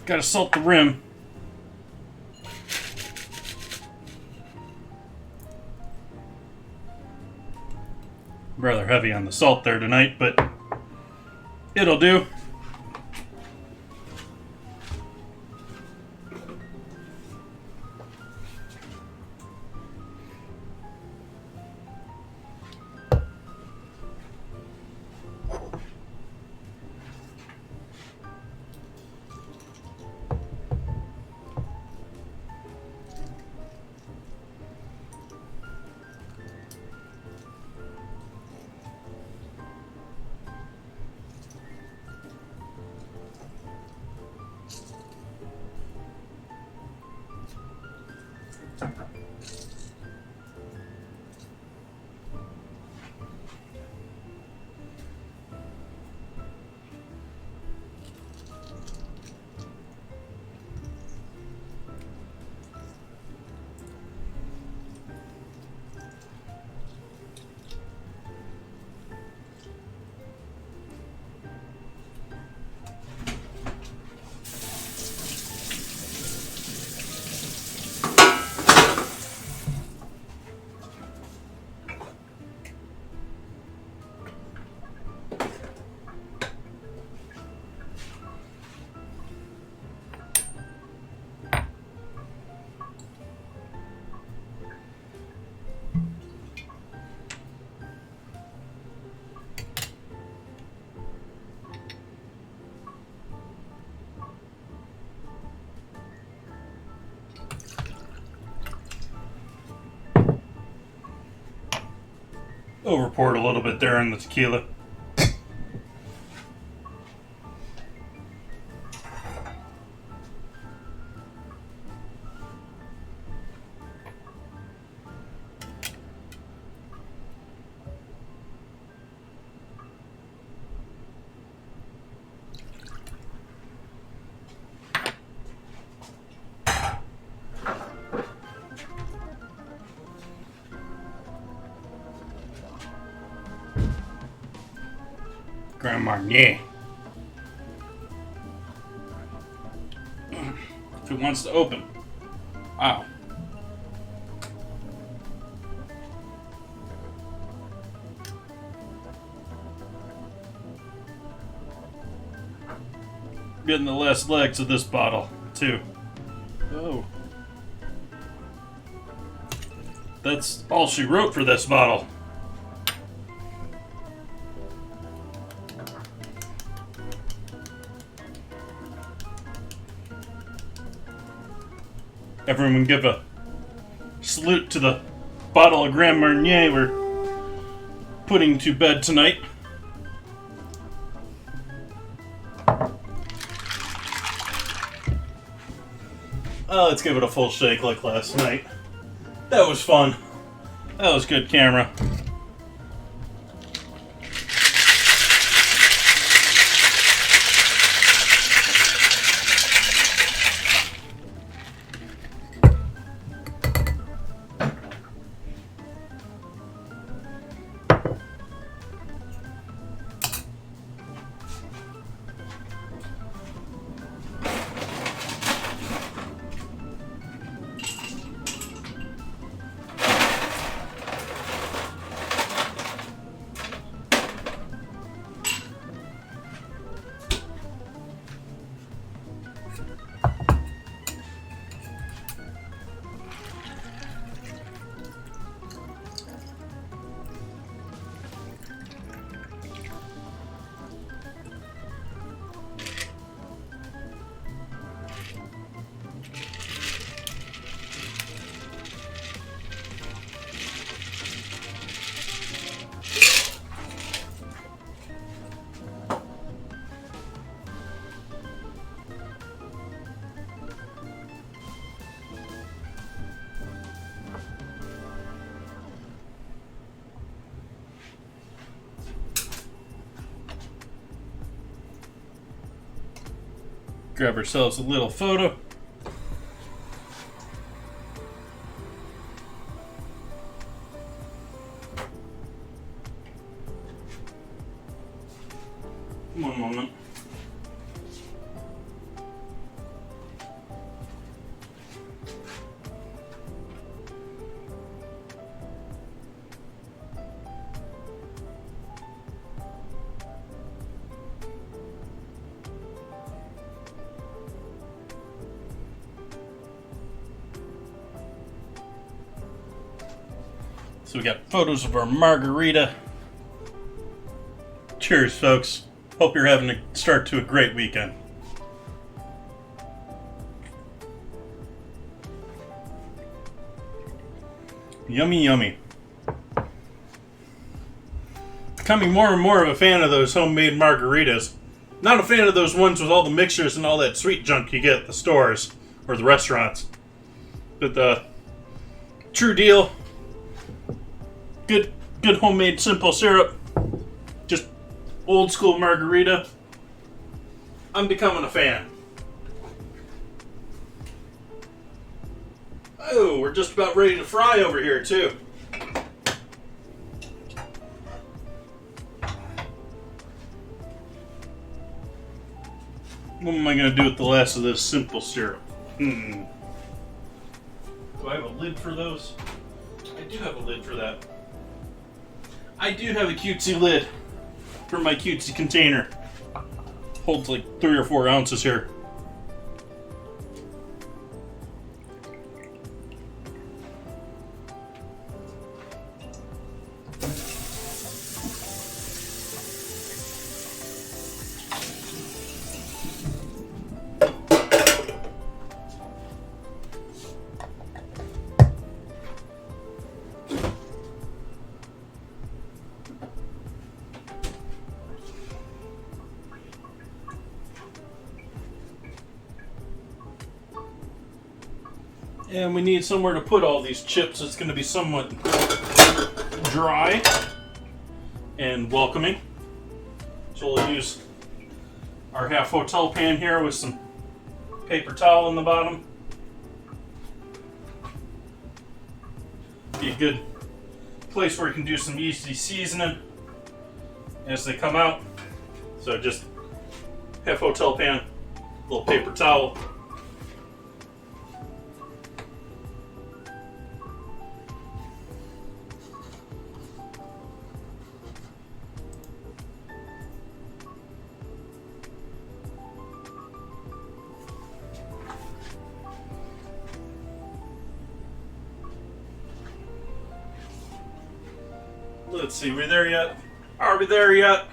Gotta salt the rim. Rather heavy on the salt there tonight, but it'll do. Over poured a little bit there in the tequila. Grand Marnier. If it wants to open. Wow. Getting the last legs of this bottle, too. Oh. That's all she wrote for this bottle. Everyone give a salute to the bottle of Grand Marnier we're putting to bed tonight. Let's give it a full shake like last night. That was fun. That was good camera. Grab ourselves a little photo. One moment. So we got photos of our margarita. Cheers, folks. Hope you're having a start to a great weekend. Yummy, yummy. Becoming more and more of a fan of those homemade margaritas. Not a fan of those ones with all the mixtures and all that sweet junk you get at the stores or the restaurants. But the true deal. Good homemade simple syrup. Just old school margarita. I'm becoming a fan. Oh, we're just about ready to fry over here too. What am I going to do with the last of this simple syrup? Do I have a lid for those? I do have a lid for that. I do have a cutesy lid for my cutesy container. Holds like 3 or 4 ounces here. And we need somewhere to put all these chips. It's going to be somewhat dry and welcoming. So we'll use our half hotel pan here with some paper towel in the bottom. Be a good place where you can do some easy seasoning as they come out. So just half hotel pan, little paper towel. Let's see, we there yet? Are we there yet?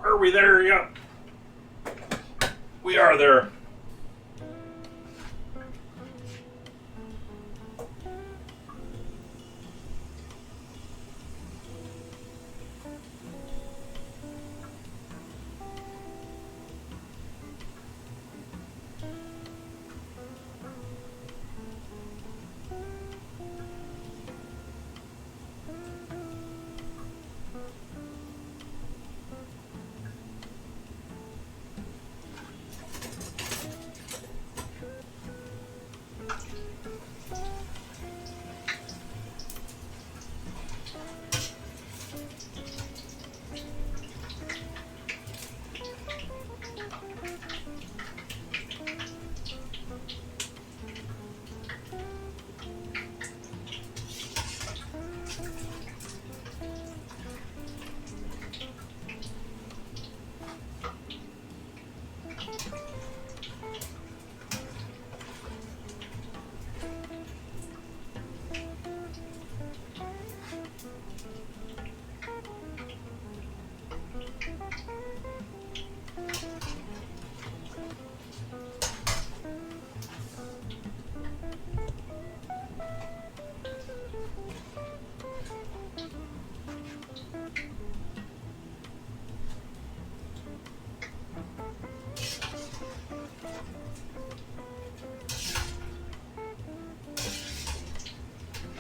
Are we there yet? We are there.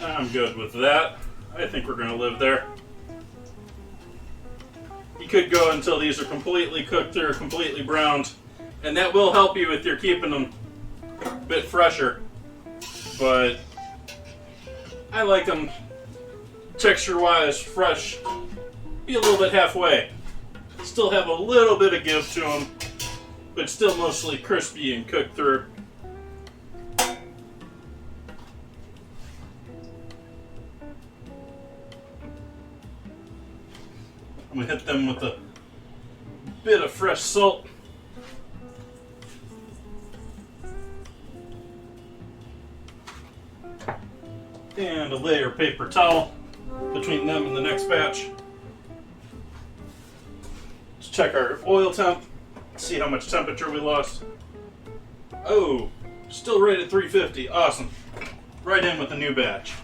I'm good with that. I think we're going to live there. You could go until these are completely cooked or completely browned, and that will help you if you're keeping them a bit fresher. But I like them texture-wise, fresh, be a little bit halfway. Still have a little bit of give to them, but still mostly crispy and cooked through. I'm going to hit them with a bit of fresh salt. And a layer of paper towel between them and the next batch. Let's check our oil temp, see how much temperature we lost. Oh, still right at 350. Awesome. Right in with the new batch.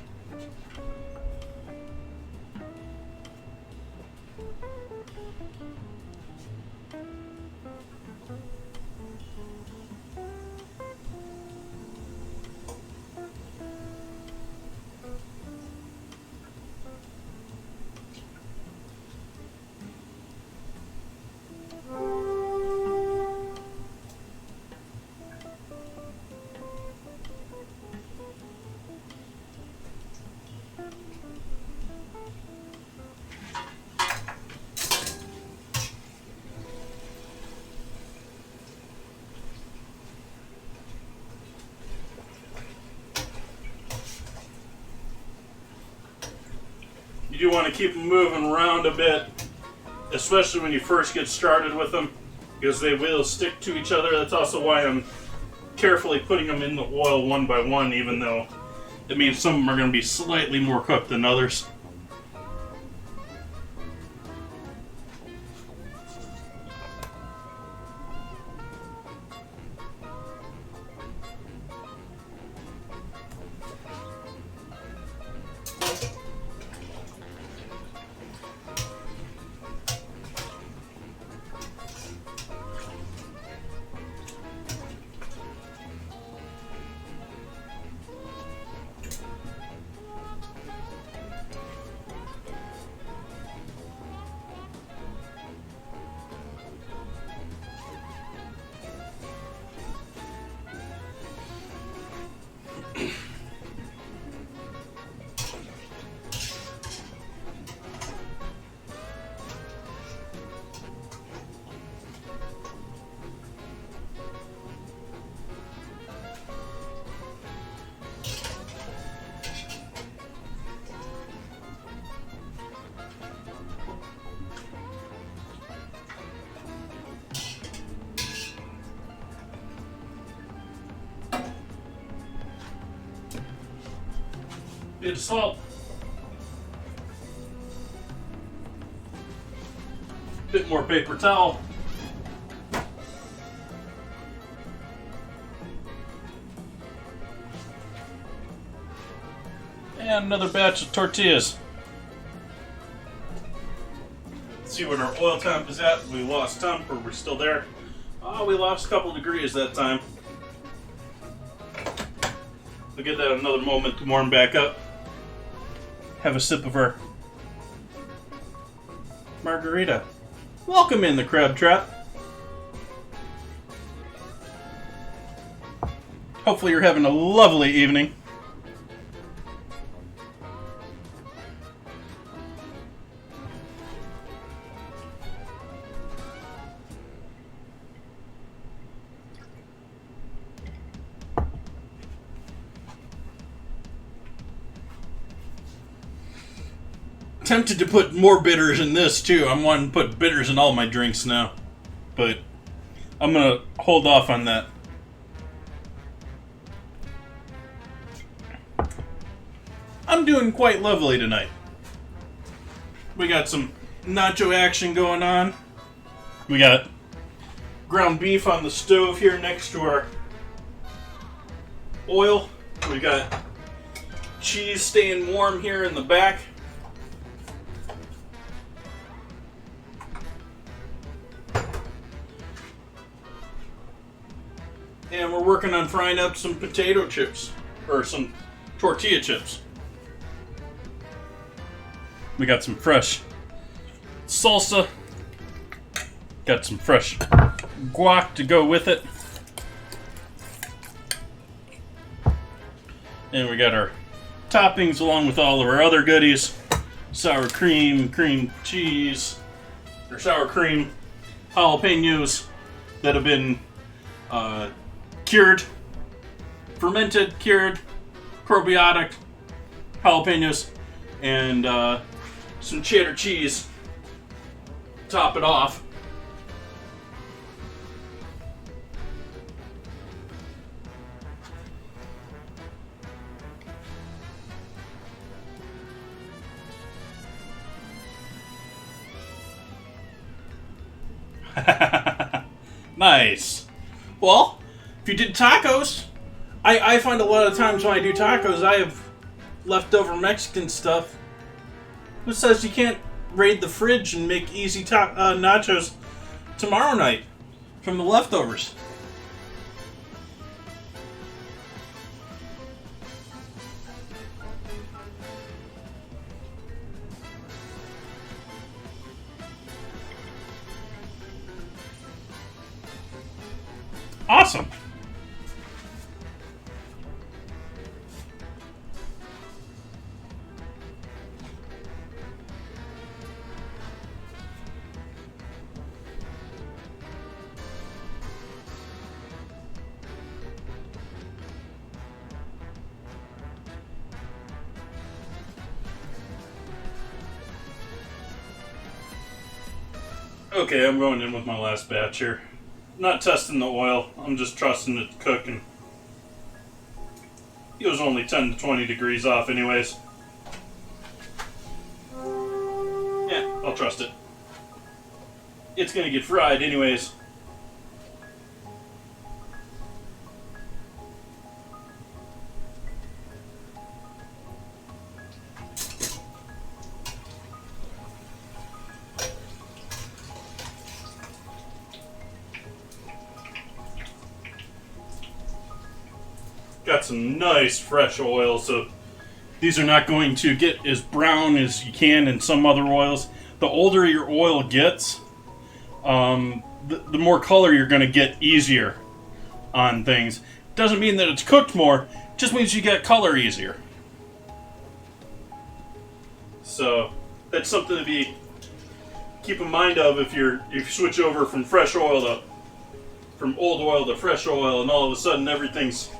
You do want to keep them moving around a bit, especially when you first get started with them, because they will stick to each other. That's also why I'm carefully putting them in the oil one by one, even though it means some of them are going to be slightly more cooked than others. Bit of salt. Bit more paper towel. And another batch of tortillas. Let's see what our oil temp is at. We lost temp, or we're still there. Oh, we lost a couple degrees that time. We'll get that another moment to warm back up. Have a sip of our margarita. Welcome in the Crab Trap. Hopefully you're having a lovely evening. Tempted to put more bitters in this too. I'm wanting to put bitters in all my drinks now, but I'm gonna hold off on that. I'm doing quite lovely tonight. We got some nacho action going on. We got ground beef on the stove here next to our oil. We got cheese staying warm here in the back. And we're working on frying up some potato chips, or some tortilla chips. We got some fresh salsa. Got some fresh guac to go with it. And we got our toppings along with all of our other goodies. Sour cream, cream cheese, or sour cream, jalapenos that have been cured, fermented, cured, probiotic jalapenos, and some cheddar cheese. Top it off. Nice. Well, if you did tacos, I find a lot of times when I do tacos, I have leftover Mexican stuff. Who says you can't raid the fridge and make easy nachos tomorrow night from the leftovers? Awesome. Okay, I'm going in with my last batch here. Not testing the oil, I'm just trusting it to cook, and it was only 10 to 20 degrees off anyways. Yeah, I'll trust it. It's gonna get fried anyways. Got some nice fresh oil, so these are not going to get as brown as you can in some other oils. The older your oil gets, the more color you're going to get easier on things. Doesn't mean that it's cooked more, just means you get color easier. So that's something to keep in mind of if you switch over from old oil to fresh oil, and all of a sudden everything's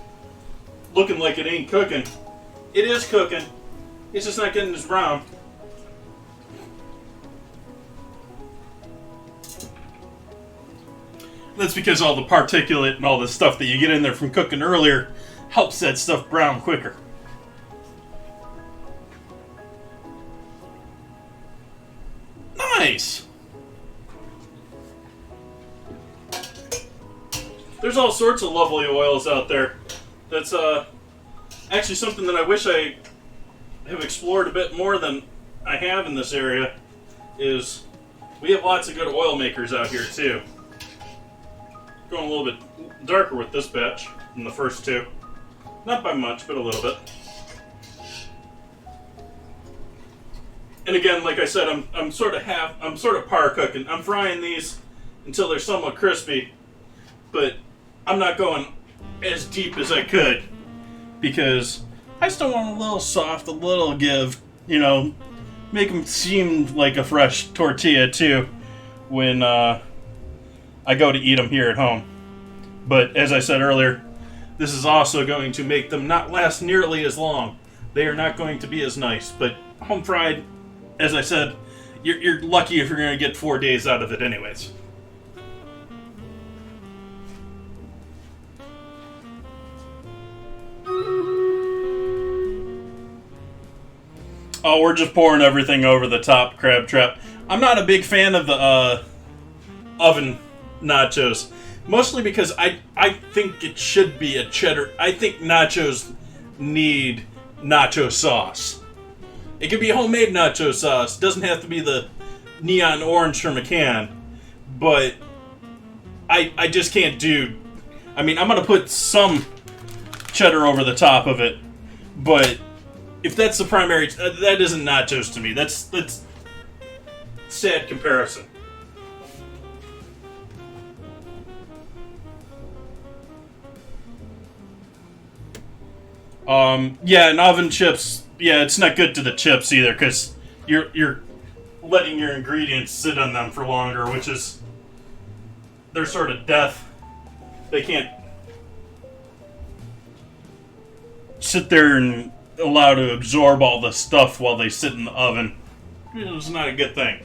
looking like it ain't cooking. It is cooking. It's just not getting as brown. That's because all the particulate and all the stuff that you get in there from cooking earlier helps that stuff brown quicker. Nice. There's all sorts of lovely oils out there. That's actually something that I wish I have explored a bit more than I have in this area. Is we have lots of good oil makers out here too. Going a little bit darker with this batch than the first two. Not by much, but a little bit. And again, like I said, I'm sort of par cooking. I'm frying these until they're somewhat crispy, but I'm not going as deep as I could because I still want a little soft, a little give, make them seem like a fresh tortilla too when I go to eat them here at home. But as I said earlier, this is also going to make them not last nearly as long. They are not going to be as nice, but home fried, as I said, you're lucky if you're going to get 4 days out of it anyways. Oh, we're just pouring everything over the top, Crab Trap. I'm not a big fan of the oven nachos. Mostly because I think it should be a cheddar. I think nachos need nacho sauce. It could be homemade nacho sauce. It doesn't have to be the neon orange from a can. But I just can't do... I mean, I'm going to put some cheddar over the top of it. But if that's the primary... that isn't nachos to me. That's sad comparison. Yeah, and oven chips, yeah, it's not good to the chips either, because you're letting your ingredients sit on them for longer, which is, they're sort of death. They can't sit there and allow to absorb all the stuff while they sit in the oven. It's not a good thing.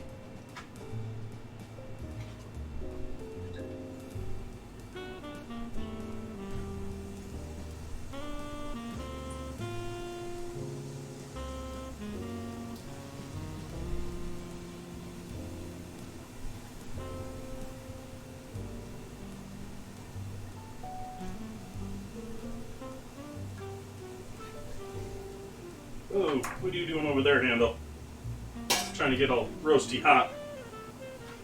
Oh, what are you doing over there, Handle? Trying to get all roasty hot.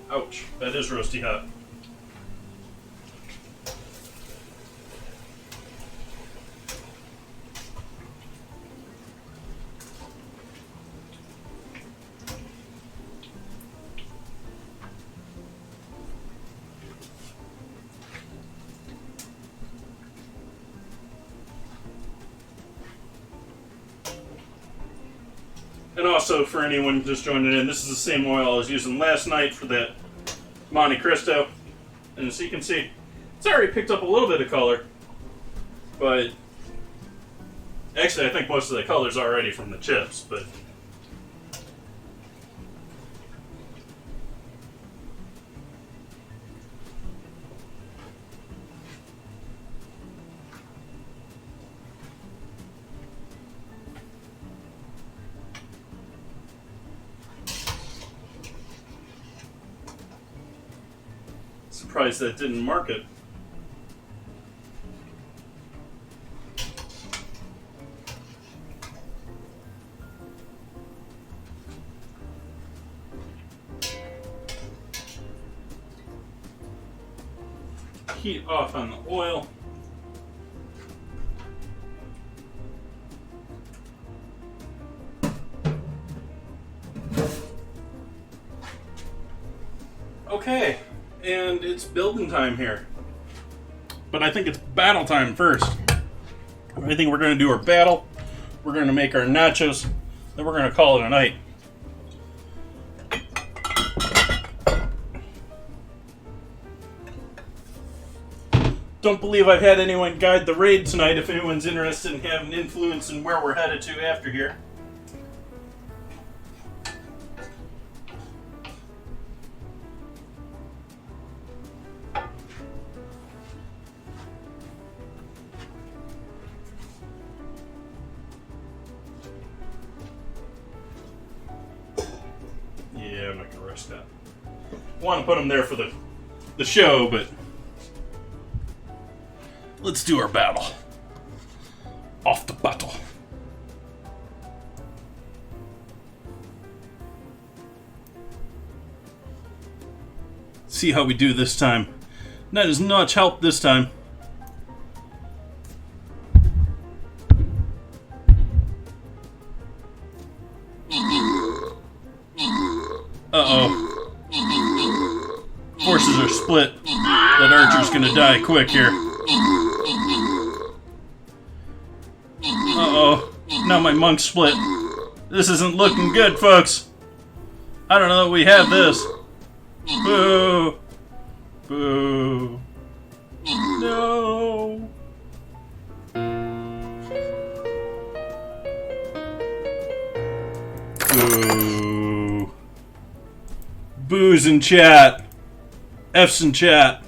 Ouch, that is roasty hot. And also, for anyone just joining in, this is the same oil I was using last night for that Monte Cristo. And as you can see, it's already picked up a little bit of color. But actually, I think most of the color's already from the chips. But surprised that didn't mark it. Heat off on the oil. Okay. And it's building time here. But I think it's battle time first. I think we're going to do our battle. We're going to make our nachos. Then we're going to call it a night. Don't believe I've had anyone guide the raid tonight if anyone's interested in having influence in where we're headed to after here. Yeah, I'm not gonna Prescott. I want to put him there for the show, but let's do our battle. Off the battle. See how we do this time. That is not help this time. Uh-oh. Forces are split. That archer's gonna die quick here. Uh-oh. Now my monk's split. This isn't looking good, folks. I don't know that we have this. Boo. Boo. No. Boo. Boos in chat. F's in chat.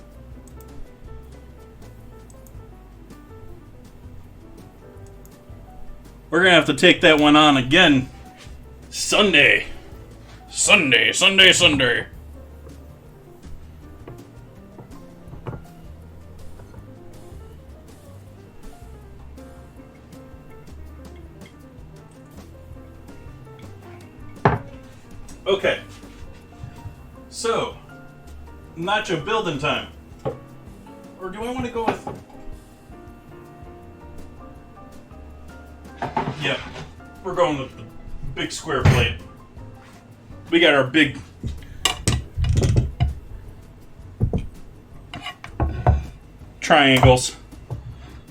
We're gonna have to take that one on again. Sunday. Sunday. Okay. So, nacho building time. Or do I want to go with... Yep. We're going with the big square plate. We got our big... triangles.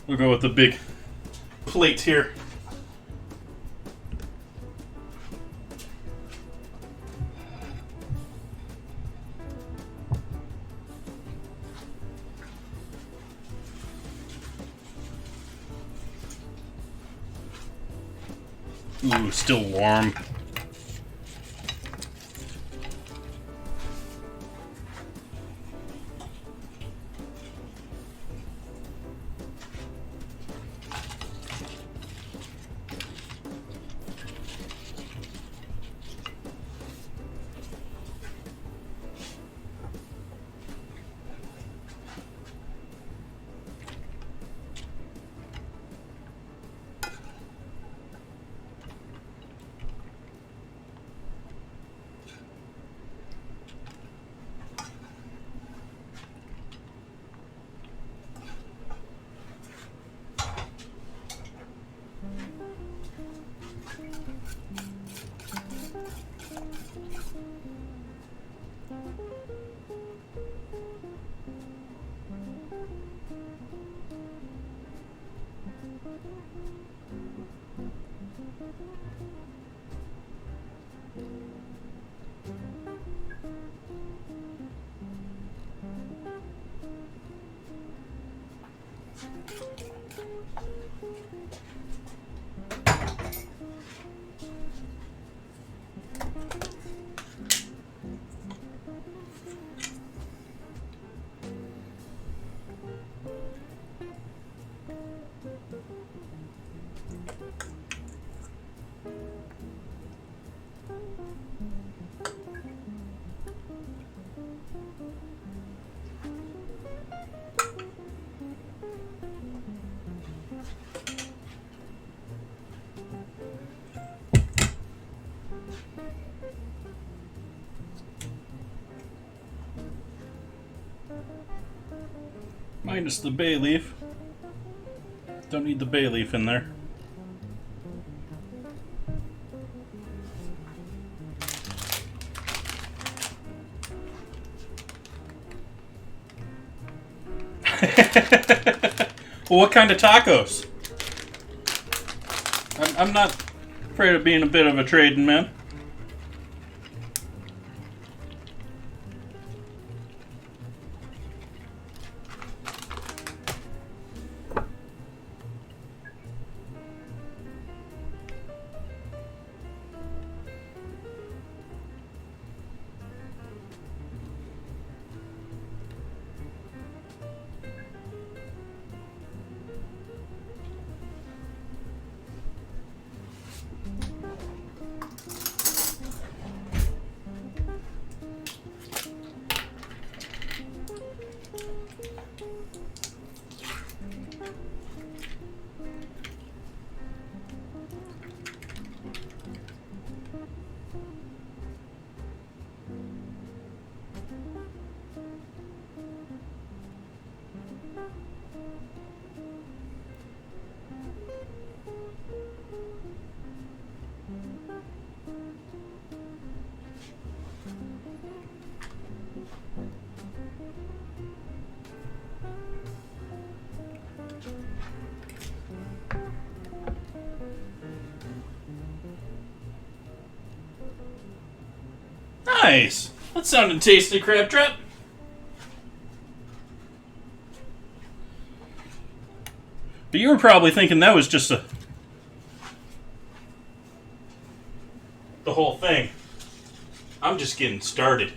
We'll go with the big plate here. Ooh, still warm. Minus the bay leaf. Don't need the bay leaf in there. Well, what kind of tacos? I'm not afraid of being a bit of a trading man. Nice! That sounded tasty, Crab Trap. But you were probably thinking that was just the whole thing. I'm just getting started.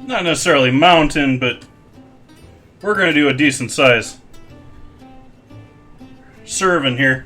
Not necessarily mountain, but we're going to do a decent size serving here.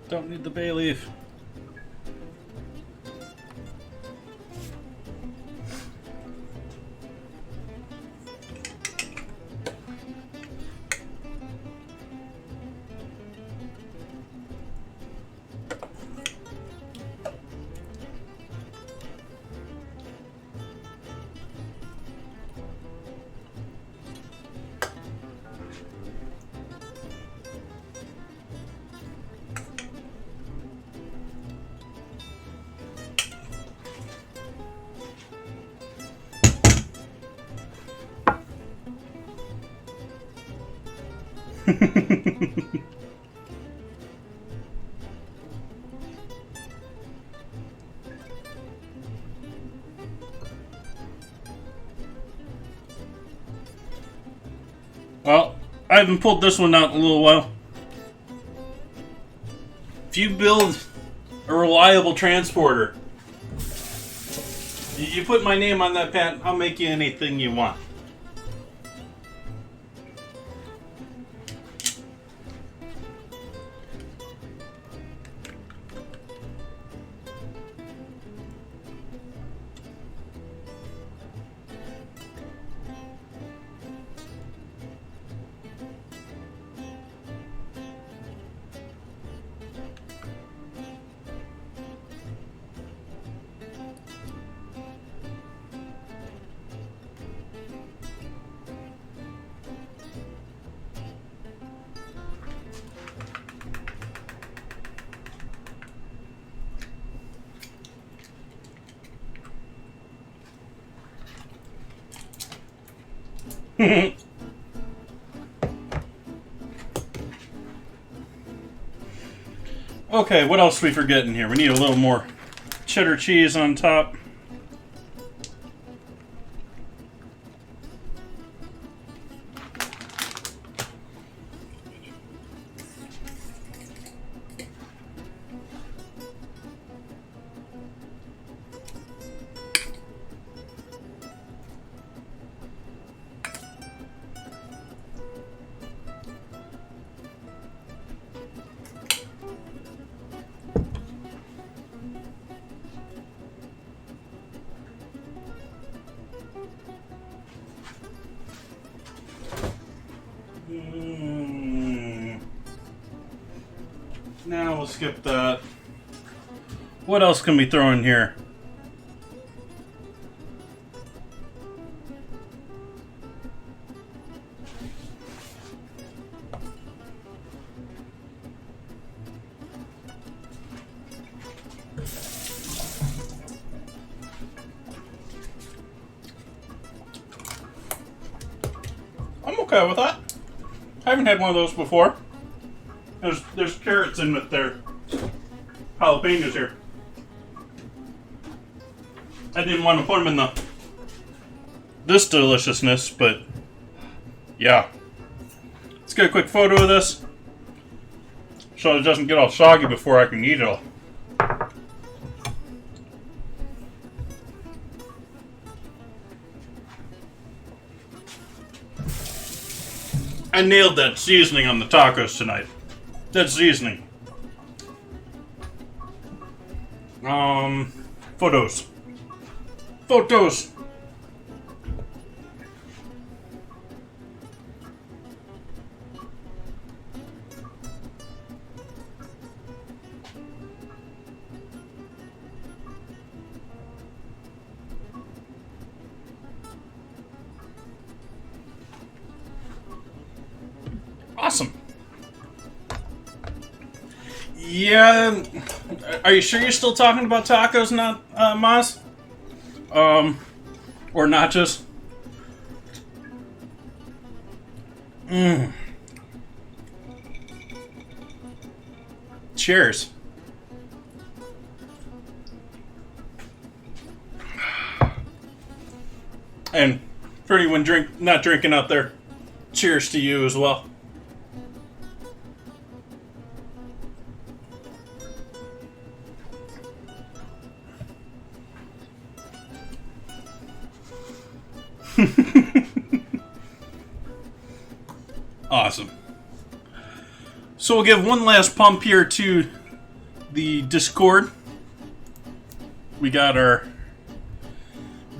Don't need the bay leaf. Well, I haven't pulled this one out in a little while. If you build a reliable transporter, you put my name on that patent, I'll make you anything you want. Okay, what else are we forgetting here? We need a little more cheddar cheese on top. Now we'll skip that. What else can we throw in here? okay with that. I haven't had one of those before. There's carrots in with their jalapenos here. I didn't want to put them in this deliciousness, but yeah. Let's get a quick photo of this so it doesn't get all soggy before I can eat it all. I nailed that seasoning on the tacos tonight. That seasoning. Photos. Photos. Awesome. Yeah. Are you sure you're still talking about tacos, not Maz? Or nachos? Cheers. And for anyone not drinking out there, cheers to you as well. Awesome. So we'll give one last pump here to the Discord. We got our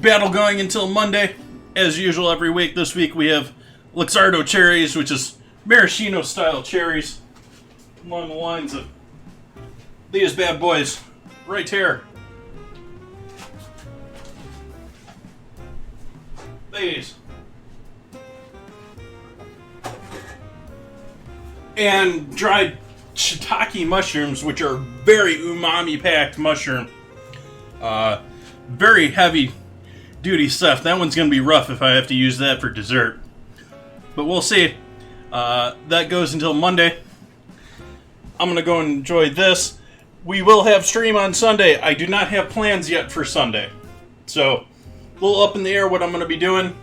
battle going until Monday. As usual, every week. This week we have Luxardo cherries, which is maraschino style cherries, along the lines of these bad boys right here. These. And dried shiitake mushrooms, which are very umami-packed mushroom. Very heavy-duty stuff. That one's going to be rough if I have to use that for dessert. But we'll see. That goes until Monday. I'm going to go and enjoy this. We will have stream on Sunday. I do not have plans yet for Sunday. So, a little up in the air what I'm going to be doing.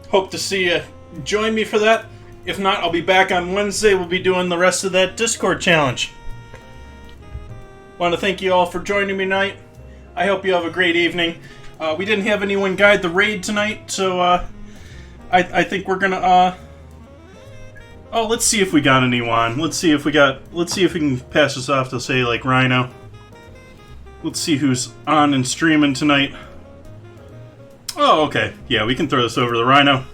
Hope to see you join me for that. If not, I'll be back on Wednesday. We'll be doing the rest of that Discord challenge. Want to thank you all for joining me tonight. I hope you have a great evening. We didn't have anyone guide the raid tonight, so I think we're gonna. Oh, let's see if we got anyone. Let's see if we can pass this off to say like Rhino. Let's see who's on and streaming tonight. Oh, okay. Yeah, we can throw this over to the Rhino.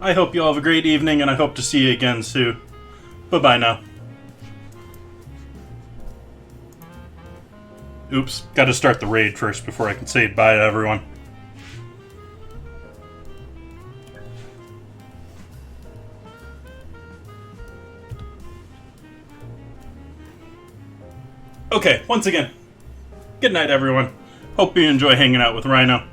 I hope you all have a great evening, and I hope to see you again soon. Bye-bye now. Oops, gotta start the raid first before I can say bye to everyone. Okay, once again, good night everyone. Hope you enjoy hanging out with Rhino.